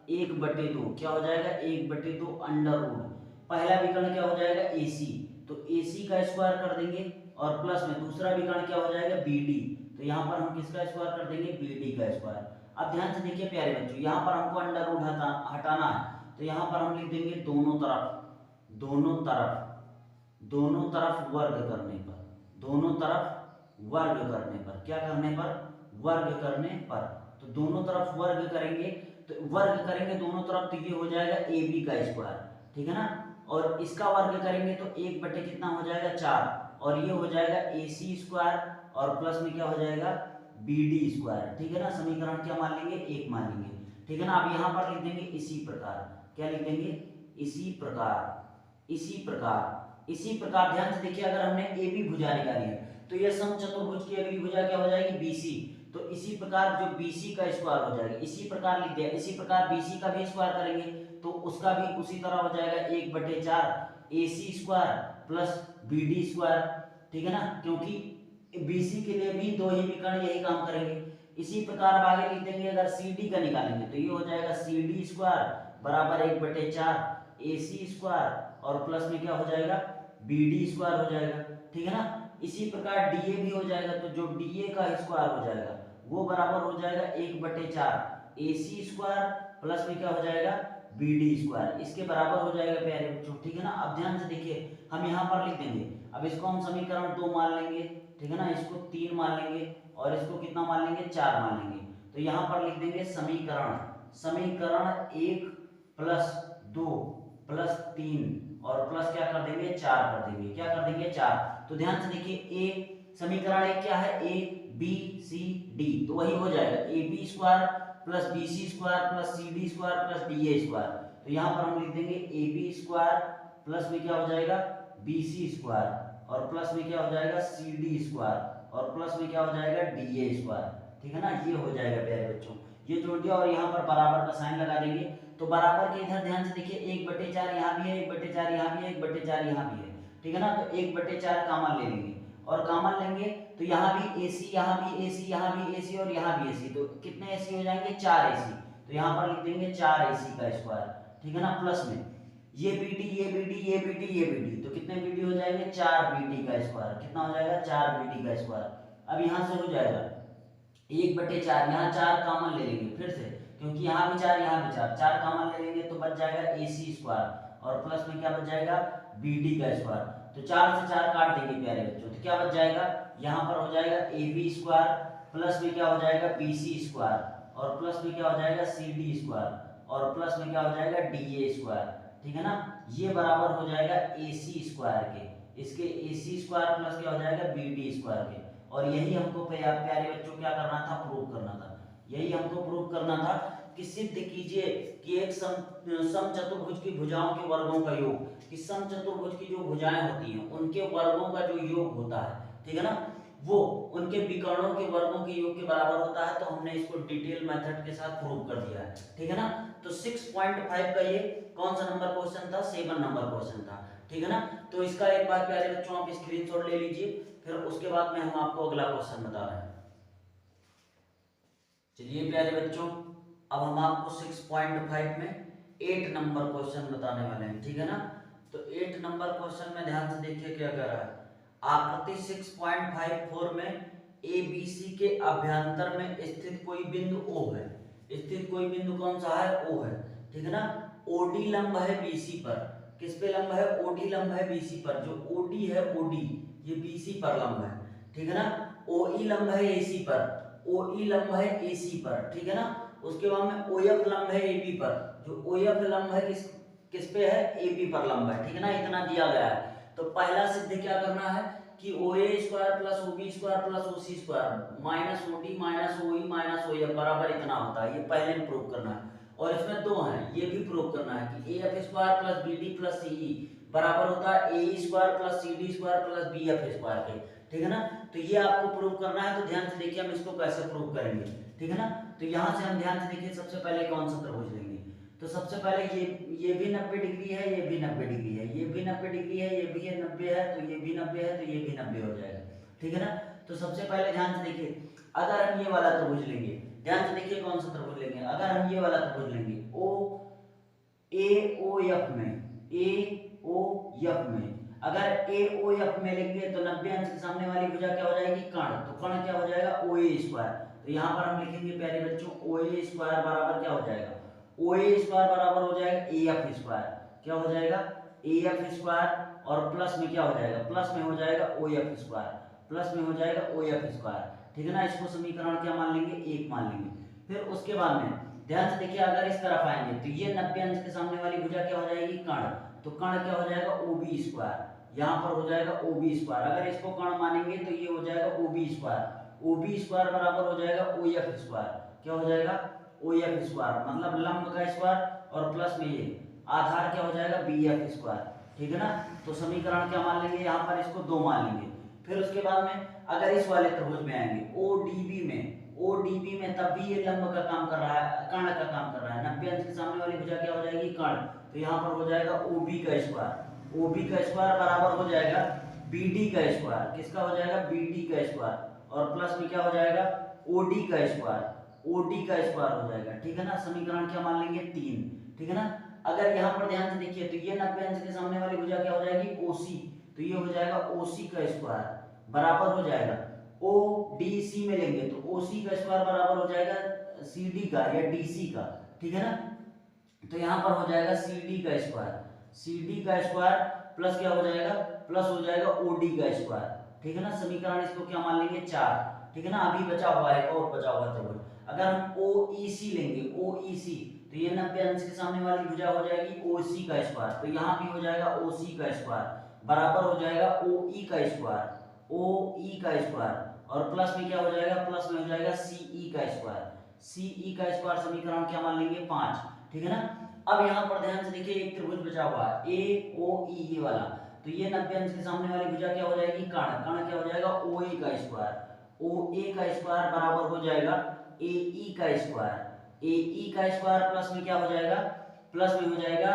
1/2, क्या हो जाएगा 1/2 अंडर रूट पहला विकर्ण क्या हो जाएगा AC, तो AC का स्क्वायर कर देंगे और प्लस में दूसरा विकर्ण क्या हो जाएगा BD, तो यहाँ पर हम किसका स्क्वायर कर देंगे, BD का स्क्वायर। अब ध्यान से देखिए प्यारे बच्चों, यहाँ पर हमको अंडर रूट हटाना है। तो यहाँ पर हम लिख देंगे दोनों तरफ, दोनों तरफ, दोनों तरफ वर्ग करने पर, दोनों तरफ वर्ग करने पर, क्या करने पर, वर्ग करने पर। तो दोनों तरफ वर्ग करेंगे, तो वर्ग करेंगे दोनों तरफ, तो ये हो जाएगा AB का स्क्वायर, ठीक है ना। और इसका वर्ग करेंगे तो 1 कितना हो जाएगा 4, और ये हो जाएगा AC स्क्वायर और प्लस में क्या हो जाएगा BD स्क्वायर, ठीक है ना। समीकरण क्या मान लेंगे, 1 मान लेंगे, ठीक है ना। अब यहाँ पर लिख देंगे इसी प्रकार, क्या लिख देंगे, इसी प्रकार, इसी प्रकार, इसी प्रकार। ध्यान से देखिए, अगर हमने AB भुजा निकाली है तो यह समचतुर्भुज की अगली भुजा क्या हो जाएगी BC, तो इसी प्रकार जो BC का स्क्वायर हो जाएगा, इसी प्रकार लिख दिया, इसी प्रकार BC का भी स्क्वायर करेंगे तो उसका भी उसी तरह हो जाएगा 1/4 AC square plus BD square, ठीक है ना, क्योंकि BC के लिए भी दो ही विकर्ण यही काम करेंगे। इसी प्रकार आगे लिख देंगे, अगर CD का निकालेंगे तो ये हो जाएगा CD स्क्वायर बराबर 1/4 AC स्क्वायर और प्लस में क्या हो जाएगा BD स्क्वायर हो जाएगा, ठीक है ना। इसी प्रकार DA भी हो जाएगा, तो जो DA का स्क्वायर हो जाएगा वो बराबर हो जाएगा 1/4 AC स्क्वायर प्लस में क्या हो जाएगा BD स्क्वायर, इसके बराबर हो जाएगा प्यारे बच्चों, ठीक है ना। अब ध्यान से देखिए, हम यहाँ पर लिख देंगे, अब इसको हम समीकरण 2 मान लेंगे, ठीक है ना, इसको 3 मान लेंगे और इसको कितना मान लेंगे 4 मान लेंगे। तो यहाँ पर लिख देंगे समीकरण, समीकरण 1 + 2 + 3 और प्लस क्या कर देंगे 4 कर देंगे, क्या कर देंगे 4। तो ध्यान से देखिए, ए समीकरण 1 क्या है, A बी सी डी, तो वही हो जाएगा A B square plus B C square plus C D square plus D A square. तो यहाँ पर हम लिख देंगे ए बी स्क्वायर प्लस में क्या हो जाएगा बी सी स्क्वायर और प्लस में क्या हो जाएगा सी डी स्क्वायर और प्लस में क्या हो जाएगा डी ए स्क्वायर। ठीक है ना, ये हो जाएगा प्यारे बच्चों, ये जोड़ दिया और यहाँ पर बराबर का साइन लगा देंगे। तो बराबर के इधर ध्यान से देखिए 1/4 यहाँ भी है, 1/4 यहाँ भी है, 1/4 यहाँ भी है। ठीक है ना, तो 1/4 कॉमन ले लेंगे और कॉमन लेंगे तो यहाँ भी AC, यहाँ भी AC, यहाँ भी AC और यहाँ भी AC, तो कितने AC हो जाएंगे 4 AC। तो यहाँ पर लिख देंगे 4 AC का स्क्वायर। ठीक है ना, प्लस में ये BD ये BD ये BD ये BD, तो कितने BD हो जाएंगे 4 BD का स्क्वायर। कितना हो जाएगा 4 BD का स्क्वायर। अब यहाँ से हो जाएगा 1/4, यहाँ 4 कॉमन ले लेंगे फिर से, क्योंकि यहाँ भी 4 यहाँ भी 4, 4 कॉमन ले लेंगे तो बच जाएगा AC स्क्वायर और प्लस में क्या बच जाएगा BD का स्क्वायर। तो 4 से 4 काट देंगे प्यारे बच्चों, तो क्या बच जाएगा यहाँ पर हो जाएगा AB स्क्वायर प्लस में क्या हो जाएगा BC स्क्वायर और प्लस में क्या हो जाएगा CD स्क्वायर और प्लस में क्या हो जाएगा DA स्क्वायर। ठीक है ना, ये बराबर हो जाएगा AC स्क्वायर के, इसके AC स्क्वायर प्लस क्या हो जाएगा BD स्क्वायर के। और यही हमको प्यारे बच्चों क्या करना था, प्रूव करना था। यही हमको प्रूव करना था कि सिद्ध कीजिए कि एक समचतुर्भुज की भुजाओं के वर्गों का योग, कि समचतुर्भुज की जो भुजाएं होती हैं उनके वर्गों का जो योग होता है, ठीक है ना, वो उनके विकर्णों के वर्गों के योग के बराबर होता है। तो हमने इसको डिटेल मेथड के साथ प्रूव कर दिया है। ठीक है ना, तो 6.5 का ये कौन सा नंबर क्वेश्चन था, 7 नंबर क्वेश्चन था। ठीक है ना, तो इसका एक बार प्यारे बच्चों आप स्क्रीनशॉट ले लीजिए, फिर उसके बाद में हम आपको अगला क्वेश्चन बता रहे हैं। चलिए प्यारे बच्चों, अब हम आपको 6.5 में 8 नंबर क्वेश्चन बताने वाले हैं। ठीक है ना, तो 8 नंबर क्वेश्चन में ध्यान से देखिए क्या कह रहा है। आकृति 6.54 में ABC के अभ्यंतर में स्थित कोई बिंदु O है। स्थित कोई बिंदु कौन सा है, O है। ठीक है ना, OD लंब है BC पर। किस पे लंब है, OD लंब है BC पर। जो OD है, OD ये BC पर लंब है। ठीक है ना, OE लंब है AC पर, OE लंब है AC पर। ठीक है ना, उसके बाद में OF लंब है AB पर। जो OF लंब है किस पे है, AB पर लंब है। ठीक है ना, इतना दिया गया है। तो पहला सिद्ध क्या करना है कि OA square plus OB square plus OC square minus OD minus OE minus OF बराबर इतना होता है। ये पहले में प्रूव करना है। और इसमें दो हैं, ये भी प्रूव करना है कि AF square plus BD plus CE बराबर होता है AE square plus CD square plus BF square के। ठीक है ना, तो ये आपको प्रूव करना है। तो ध्यान से देखिए हम इसको कैसे प्रूव करेंगे। ठीक है ना, तो यहाँ से हम ध्यान से देखिए सबसे पहले कौन सा त्रिभुज लेंगे। तो सबसे पहले ये भी 90 डिग्री है, ये भी 90 डिग्री है, ये भी 90 डिग्री है, ये भी 90 है, तो ये भी 90 है, तो ये भी 90 हो जाएगा। ठीक है ना, तो सबसे पहले ध्यान से देखिए अगर हम ये वाला त्रिभुज लेंगे, ध्यान से देखिए कौन सा त्रिभुज लेंगे। अगर हम ये वाला त्रिभुज लेंगे AOF में, अगर AOF में लेंगे तो 90 अंश के सामने वाली भुजा क्या हो जाएगी, कर्ण। तो कर्ण क्या हो जाएगा, OA स्क्वायर। तो यहाँ पर हम लिखेंगे प्यारे बच्चों OA स्क्वायर बराबर क्या हो जाएगा, OA स्क्वायर बराबर हो जाएगा AF स्क्वायर। क्या हो जाएगा, AF स्क्वायर और प्लस में क्या हो जाएगा, प्लस में हो जाएगा OF स्क्वायर, प्लस में हो जाएगा OF स्क्वायर। ठीक है ना, इसको समीकरण क्या मान लेंगे, 1 मान लेंगे। फिर उसके बाद में ध्यान से देखिए अगर इस तरफ आएंगे तो ये 90 अंश के सामने वाली भुजा क्या हो जाएगी, कर्ण। तो कर्ण क्या हो जाएगा, OB स्क्वायर। यहाँ पर हो जाएगा OB स्क्वायर। अगर इसको कर्ण मानेंगे तो ये हो जाएगा OB स्क्वायर। OB स्क्वायर बराबर हो जाएगा OF स्क्वायर। क्या हो जाएगा, OF स्क्वायर, मतलब लंब का स्क्वायर और प्लस में ये आधार क्या हो जाएगा, BF स्क्वायर। ठीक है ना, तो समीकरण क्या मान लेंगे, यहाँ पर इसको 2 मान लेंगे। फिर उसके बाद में अगर इस वाले त्रिभुज में आएंगे ODB में तब भी ये लंब का काम कर रहा है, कर्ण का काम कर रहा है। 90 अंश के सामने वाली भुजा क्या हो जाएगी, कर्ण। तो यहाँ पर हो जाएगा OB का स्क्वायर। OB का स्क्वायर बराबर हो जाएगा BD का स्क्वायर। किसका हो जाएगा, BD का स्क्वायर और प्लस में क्या हो जाएगा, OD का स्क्वायर। OD का स्क्वायर हो जाएगा। ठीक है ना, समीकरण क्या मान लेंगे, 3। ठीक है ना, अगर यहाँ पर ध्यान से देखिए तो ये 90 अंश के सामने वाली भुजा क्या हो जाएगी, OC। तो ये हो जाएगा OC का स्क्वायर बराबर हो जाएगा ODC में लेंगे तो OC का स्क्वायर बराबर हो जाएगा CD का या DC का। ठीक है ना, तो यहाँ पर हो जाएगा CD का स्क्वायर प्लस क्या हो जाएगा, प्लस हो जाएगा OD का स्क्वायर। ठीक है ना, समीकरण इसको क्या मान लेंगे, 4। ठीक है ना, अभी बचा हुआ है और बचा हुआ त्रिभुज। अगर हम OEC लेंगे, OEC तो ये 90 अंश के सामने वाली भुजा हो जाएगी OC का स्क्वायर। तो यहाँ भी हो जाएगा OC का स्क्वायर बराबर हो जाएगा OE का स्क्वायर और प्लस में क्या हो जाएगा, प्लस में हो जाएगा CE का स्क्वायर। CE का स्क्वायर समीकरण क्या मान लेंगे 5, ठीक है ना। अब यहाँ पर ध्यान से देखिए एक त्रिभुज बचा हुआ है AOE ये वाला, तो ये 90 अंश के सामने वाली भुजा क्या हो जाएगी, कर्ण। कर्ण क्या हो जाएगा OE का स्क्वायर। OA का स्क्वायर बराबर हो जाएगा AE का स्क्वायर। AE का स्क्वायर प्लस में क्या हो जाएगा, प्लस में हो जाएगा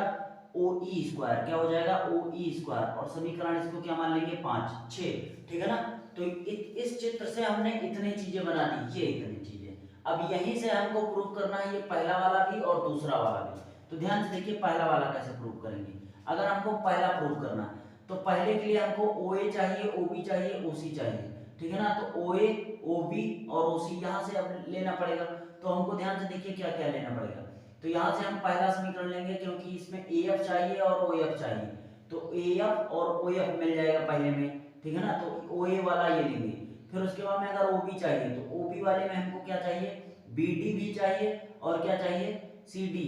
OE स्क्वायर। क्या हो जाएगा OE स्क्वायर, और समीकरण इसको क्या मान लेंगे 5 6, ठीक है ना। तो इस चित्र से हमने इतनी चीजें बना दी, ये इतनी चीजें। अब यहीं से हमको प्रूव करना है ये पहला वाला भी और दूसरा वाला भी। तो ध्यान से देखिए पहला वाला कैसे प्रूव करेंगे। अगर हमको पहला प्रूव करना है तो पहले के लिए हमको OA चाहिए, OB चाहिए, OC चाहिए, ठीक है ना। तो OA OB और OC यहाँ से अब लेना पड़ेगा। तो हमको ध्यान से देखिए क्या क्या लेना पड़ेगा। तो यहाँ से हम पहला समीकरण लेंगे, क्योंकि इसमें AF चाहिए और OF चाहिए, तो AF और OF मिल जाएगा पहले में, ठीक है ना। तो OA वाला ये लेंगे। फिर उसके बाद में अगर OB चाहिए तो OB वाले में हमको क्या चाहिए, BD भी चाहिए और क्या चाहिए CD।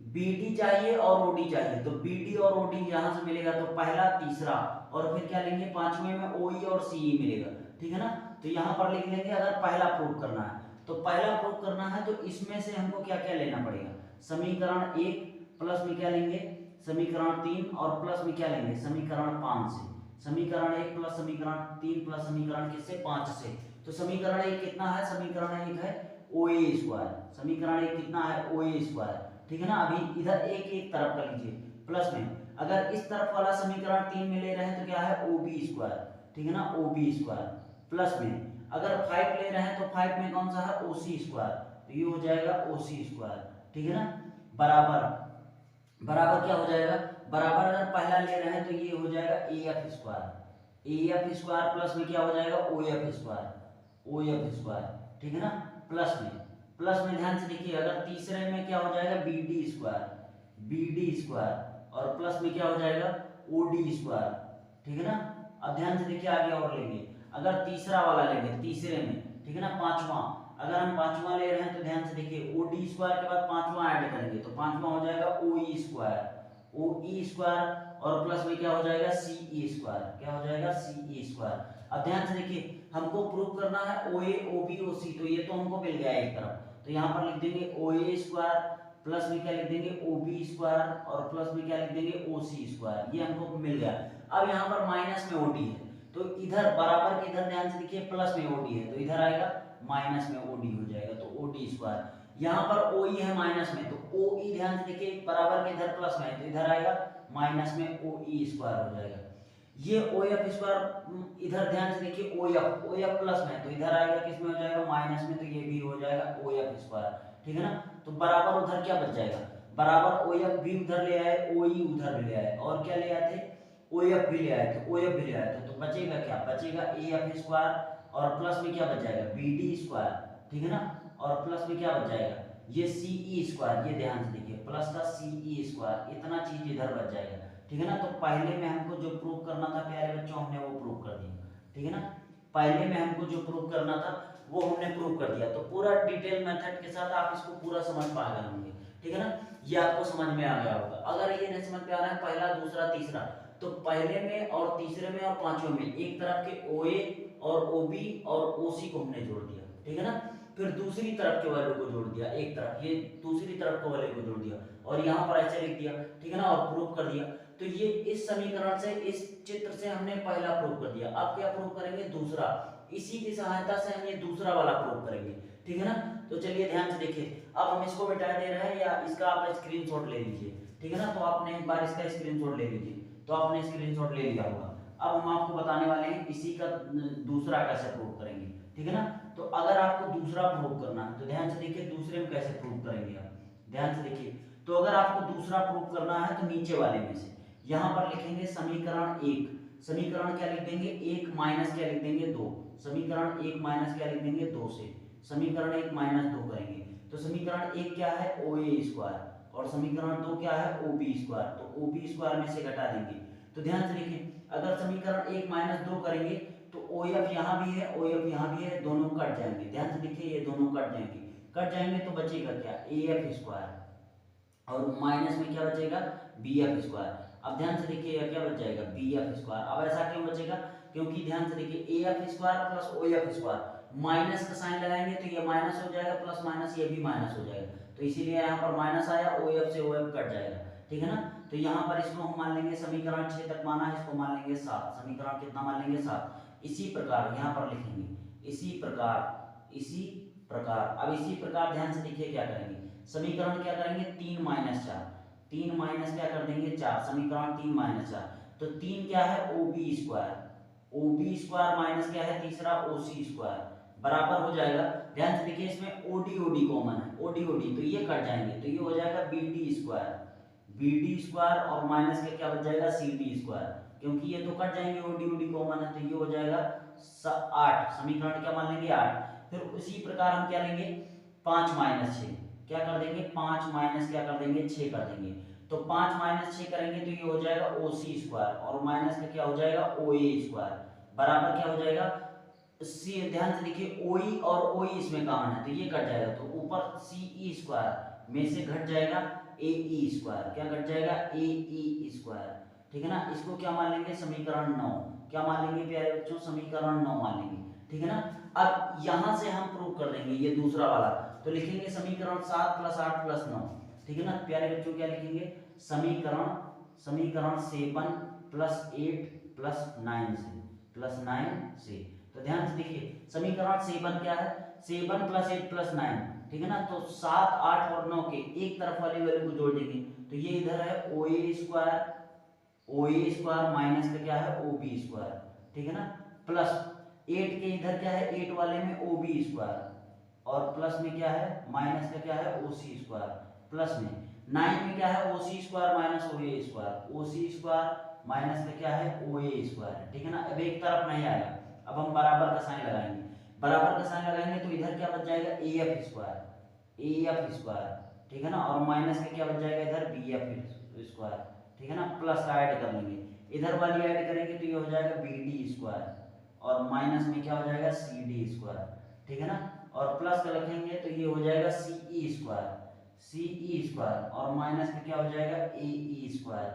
BD चाहिए और OD चाहिए, तो BD और OD यहाँ से मिलेगा, तो पहला तीसरा, और फिर क्या लेंगे पांचवें में OE और CE मिलेगा, ठीक है ना। तो यहाँ पर लिख लेंगे अगर पहला प्रूव करना है। तो पहला प्रूव करना है तो इसमें से हमको क्या क्या लेना पड़ेगा, समीकरण 1 प्लस में क्या लेंगे समीकरण 3, और प्लस में क्या लेंगे समीकरण 5 से। समीकरण 1 प्लस समीकरण 3 प्लस समीकरण किससे 5 से। तो समीकरण 1 कितना है, समीकरण 1 है OA स्क्वायर। समीकरण 1 कितना है OA स्क्वायर, ठीक है ना। अभी इधर एक तरफ कर लीजिए प्लस में, अगर इस तरफ वाला समीकरण 3 में ले रहे हैं तो क्या है OB स्क्वायर, ठीक है ना, OB स्क्वायर। प्लस में अगर 5 ले रहे हैं तो 5 में कौन सा है OC स्क्वायर, तो ये हो जाएगा OC स्क्वायर, ठीक है ना। बराबर बराबर क्या हो जाएगा, बराबर अगर पहला ले रहे हैं तो ये हो जाएगा AF square. AF square plus में क्या हो जाएगा OF स्क्वायर, OF स्क्वायर, ठीक है ना। प्लस में ध्यान से देखिए अगर तीसरे में क्या हो जाएगा BD स्क्वायर, BD स्क्वायर, और प्लस में क्या हो जाएगा OD स्क्वायर, ठीक है ना। अब ध्यान से देखिए आगे और लेंगे, अगर तीसरा वाला लेंगे तीसरे में, ठीक है ना, पांचवा, अगर हम पांचवा ले रहे हैं तो ध्यान से देखिए OD स्क्वायर के बाद पांचवा ऐड करेंगे तो पांचवा हो जाएगा OE स्क्वायर, OE स्क्वायर, और प्लस में क्या हो जाएगा CE स्क्वायर। क्या हो जाएगा CE स्क्वायर। अब ध्यान से देखिए हमको प्रूव करना है OA OB OC, तो ये तो हमको मिल गया एक तरफ, तो यहाँ पर लिख देंगे OA स्क्वायर, प्लस में क्या लिख देंगे OB स्क्वायर, और प्लस में क्या लिख देंगे OC स्क्वायर, ये हमको मिल गया। अब यहाँ पर माइनस में OD है, तो इधर बराबर के इधर ध्यान से देखिए प्लस में OD है, तो इधर आएगा माइनस में OD हो जाएगा, तो OD स्क्वायर। यहाँ पर OE है माइनस में, तो OE ध्यान से देखिए बराबर के इधर प्लस में है, तो इधर आएगा माइनस में OE स्क्वायर हो जाएगा। ये OF स्क्वायर इधर ध्यान से देखिए OF प्लस में, तो इधर आएगा किस में हो जाएगा माइनस में, तो ये भी हो जाएगा OF स्क्वायर, ठीक है ना। तो बराबर उधर क्या बच जाएगा, बराबर OF भी उधर ले आए, OE उधर भी ले आए, और क्या ले आए थे OF भी ले आए थे, OF भी ले आए थे, तो बचेगा क्या, बचेगा AF स्क्वायर, और प्लस में क्या बच जाएगा BD स्क्वायर, ठीक है ना, और प्लस में क्या बच जाएगा ये CE स्क्वायर। ये ध्यान से देखिए प्लस का CE स्क्वायर, इतना चीज इधर बच जाएगा, ठीक है ना। तो पहले में हमको जो प्रूव करना था प्यारे बच्चों हमने वो प्रूव कर दिया, ठीक है ना। पहले में हमको जो प्रूव करना था वो हमने प्रूव कर दिया। तो पूरा डिटेल मेथड के साथ आप इसको पूरा समझ पा गए होंगे, ठीक है ना, ये आपको समझ में आ गया होगा। अगर ये नहीं समझ में आ रहा है पहला दूसरा तीसरा, तो पहले में और तीसरे में और पांचवें में एक तरफ के OA और OB और OC को हमने जोड़ दिया, ठीक है ना। फिर दूसरी तरफ के वाले को जोड़ दिया, एक तरफ ये दूसरी तरफ के वाले को जोड़ दिया, और यहाँ पर ऐसे लिख दिया, ठीक है ना, और प्रूव कर दिया। तो ये इस समीकरण से इस चित्र से हमने पहला प्रूव कर दिया। अब क्या प्रूव करेंगे दूसरा, इसी की सहायता से हम ये दूसरा वाला प्रूव करेंगे, ठीक है ना। तो चलिए ध्यान से देखिए, अब हम इसको मिटा दे रहे हैं, या इसका आप स्क्रीनशॉट ले लीजिए, ठीक है ना। तो आपने एक बार इसका स्क्रीनशॉट ले लीजिए, तो आपने स्क्रीनशॉट ले लिया होगा। अब हम आपको बताने वाले हैं इसी का दूसरा कैसे प्रूव करेंगे, ठीक है ना। तो अगर आपको दूसरा प्रूव करना है तो ध्यान से देखिए दूसरे में कैसे प्रूव करेंगे आप, ध्यान से देखिए। तो अगर आपको दूसरा प्रूव करना है तो नीचे वाले में से यहाँ पर लिखेंगे समीकरण 1, समीकरण क्या लिख देंगे 1 माइनस क्या लिख देंगे 2, समीकरण 1 माइनस क्या लिख देंगे 2 से समीकरण 1 माइनस 2 करेंगे। तो समीकरण 1 क्या है OA स्क्वायर, और समीकरण 2 क्या है OB स्क्वायर, तो OB स्क्वायर में से घटा देंगे। तो ध्यान से देखिए अगर समीकरण 1 माइनस 2 करेंगे तो OF यहाँ भी है OF यहाँ भी है, दोनों कट जाएंगे। ध्यान से देखिए ये दोनों कट जाएंगे तो बचेगा क्या AF स्क्वायर, और माइनस में क्या बचेगा BF स्क्वायर। अब ध्यान से देखिए क्या बच जाएगा BF स्क्वायर। अब ऐसा क्यों बचेगा, क्योंकि ध्यान से देखिए AF square plus OF square, minus का साइन लगाएंगे तो ये माइनस हो जाएगा, प्लस माइनस ये भी माइनस हो जाएगा, तो इसीलिए यहाँ पर माइनस आया, OF से OF कट जाएगा, ठीक है ना। तो यहाँ पर इसको हम मान लेंगे समीकरण 6 तक माना, इसको मान लेंगे 7, समीकरण कितना मान लेंगे 7। इसी प्रकार यहाँ पर लिखेंगे, इसी प्रकार अब इसी प्रकार ध्यान से देखिए क्या करेंगे, समीकरण क्या करेंगे 3 माइनस 4, 3 माइनस क्या कर देंगे 4, समीकरण 3 माइनस 4, तो 3 क्या है OB स्क्वायर माइनस क्या है तीसरा OC स्क्वायर बराबर हो जाएगा। ध्यान से देखिए इसमें OD कॉमन है, OD तो ये कट जाएंगे, तो ये हो जाएगा BD स्क्वायर और माइनस के क्या बच जाएगा CD स्क्वायर, क्योंकि ये तो कट जाएंगे, OD कॉमन है, तो ये हो जाएगा 8, समीकरण क्या मान लेंगे 8। फिर उसी प्रकार हम क्या लेंगे 5 माइनस 6, क्या कर देंगे 5 माइनस क्या कर देंगे 6 कर देंगे, तो 5 माइनस 6 करेंगे तो ये हो जाएगा OC स्क्वायर और माइनस का क्या हो जाएगा OA स्क्वायर बराबर क्या हो जाएगा सी। ध्यान से देखिए OE और OE इसमें कॉमन है तो ये कट जाएगा, तो ऊपर CE स्क्वायर में से घट जाएगा AE स्क्वायर, क्या घट जाएगा AE स्क्वायर, ठीक है ना। इसको क्या मान लेंगे समीकरण 9, क्या मान लेंगे प्यारे बच्चों समीकरण 9 मान लेंगे, ठीक है ना। अब यहां से हम प्रूव कर देंगे ये दूसरा वाला, तो लिखेंगे समीकरण 7 + 8 + 9, ठीक है ना प्यारे बच्चों, क्या लिखेंगे समीकरण 7 + 8 + 9 से। तो ध्यान से देखिए समीकरण 7 क्या है 7 + 8 + 9, ठीक है ना। तो 7, 8 और 9 के एक तरफ वाली वैल्यू को जोड़ देंगे, तो ये इधर है OA स्क्वायर माइनस का क्या है OB स्क्वायर, ठीक है ना, प्लस 8 के इधर क्या है 8 वाले में OB स्क्वायर और प्लस में क्या है माइनस का क्या है OC स्क्वायर, प्लस में 9 में क्या है OC square minus OA square, OC square minus का क्या है OA स्क्वायर, ठीक है ना। अब एक तरफ नहीं आएगा, अब हम बराबर का साइन लगाएंगे, बराबर का साइन लगाएंगे तो इधर क्या बच जाएगा AF स्क्वायर, ठीक है ना, और माइनस का क्या बच जाएगा इधर BF स्क्वायर, ठीक है ना, प्लस का ऐड कर लेंगे, इधर वाली ऐड करेंगे तो ये हो जाएगा BD स्क्वायर और माइनस में क्या हो जाएगा CD स्क्वायर, ठीक है ना, और प्लस का रखेंगे तो ये हो जाएगा CE स्क्वायर और माइनस का क्या हो जाएगा AE स्क्वायर।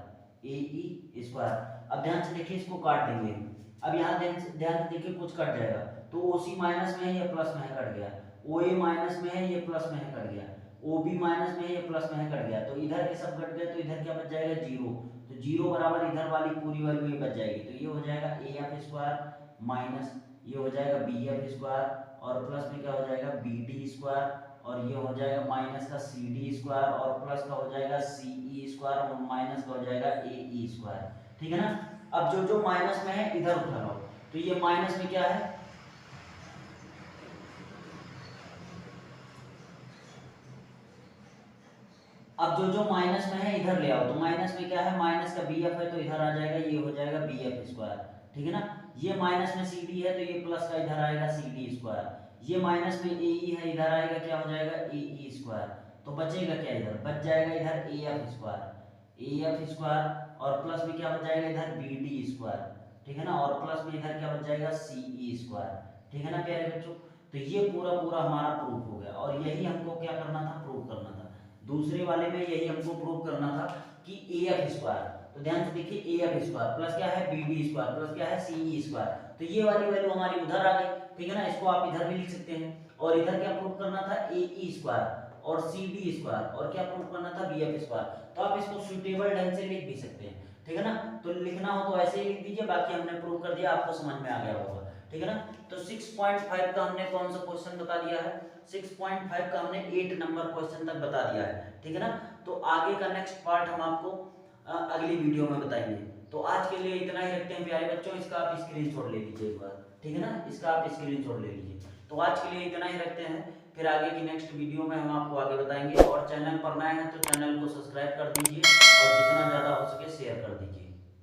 अब ध्यान से देखिए इसको काट देंगे, अब यहाँ ध्यान से देखिए कुछ कट जाएगा, तो OC माइनस में है ये प्लस में है कट गया, OA माइनस में है ये प्लस में है कट गया, OB माइनस में है ये प्लस में है कट गया, तो इधर के सब कट गए तो इधर क्या बच जाएगा 0, तो 0 बराबर इधर वाली पूरी वैल्यू ये बच जाएगी, तो ये हो जाएगा AF स्क्वायर माइनस ये हो जाएगा BF स्क्वायर और प्लस में क्या हो जाएगा BD स्क्वायर और ये हो जाएगा माइनस का CD स्क्वायर और प्लस का हो जाएगा CE स्क्वायर और माइनस का हो जाएगा AE स्क्वायर, ठीक है ना। अब जो माइनस में है इधर उठा लो, तो ये माइनस में क्या है अब जो माइनस में है इधर ले आओ, तो माइनस में क्या है माइनस का BF है तो इधर आ जाएगा ये हो जाएगा BF स्क्वायर, ठीक है ना। ये माइनस में CD है तो ये प्लस का इधर आएगा CD स्क्वायर, ये माइनस में AE है इधर आएगा क्या हो जाएगा AE स्क्वायर, तो बचेगा क्या इधर बच जाएगा इधर AF स्क्वायर और प्लस में क्या बच जाएगा इधर BD स्क्वायर, ठीक है ना, और प्लस में इधर क्या बच जाएगा CE स्क्वायर, ठीक है ना प्यारे बच्चों। तो ये पूरा हमारा प्रूफ हो गया और यही हमको क्या करना था प्रूफ करना था, दूसरे वाले में यही हमको प्रूव करना था कि AF स्क्वायर, तो ध्यान से देखिए AF स्क्वायर प्लस क्या है BD स्क्वायर प्लस क्या है CE स्क्वायर, तो ये वाली वैल्यू हमारी उधर आ गई, ठीक है ना, इसको आप इधर भी लिख सकते हैं और इधर क्या प्रूव करना था AE स्क्वायर और CD स्क्वायर और क्या प्रूव करना था BF स्क्वायर, तो आप इसको सुटेबल ढंग से लिख भी सकते हैं, ठीक है ना। तो लिखना हो तो ऐसे ही लिख दीजिए, बाकी हमने प्रूव कर दिया, आपको समझ में आ गया होगा, ठीक है ना। तो 6.5 का हमने कौन सा क्वेश्चन बता दिया है 6.5 का हमने 8 नंबर क्वेश्चन तक बता दिया है, ठीक है ना। तो आगे का नेक्स्ट पार्ट हम आपको अगली वीडियो में बताएंगे। तो आज के लिए इतना ही रखते हैं प्यारे बच्चों, इसका आप स्क्रीनशॉट ले लीजिए एक बार, ठीक है ना, इसका आप स्क्रीनशॉट ले लीजिए। तो आज के लिए इतना ही रखते हैं, फिर आगे की नेक्स्ट वीडियो में हम आपको आगे बताएंगे, और चैनल पर नए हैं तो चैनल को सब्सक्राइब कर दीजिए और जितना ज़्यादा हो सके शेयर कर दीजिए।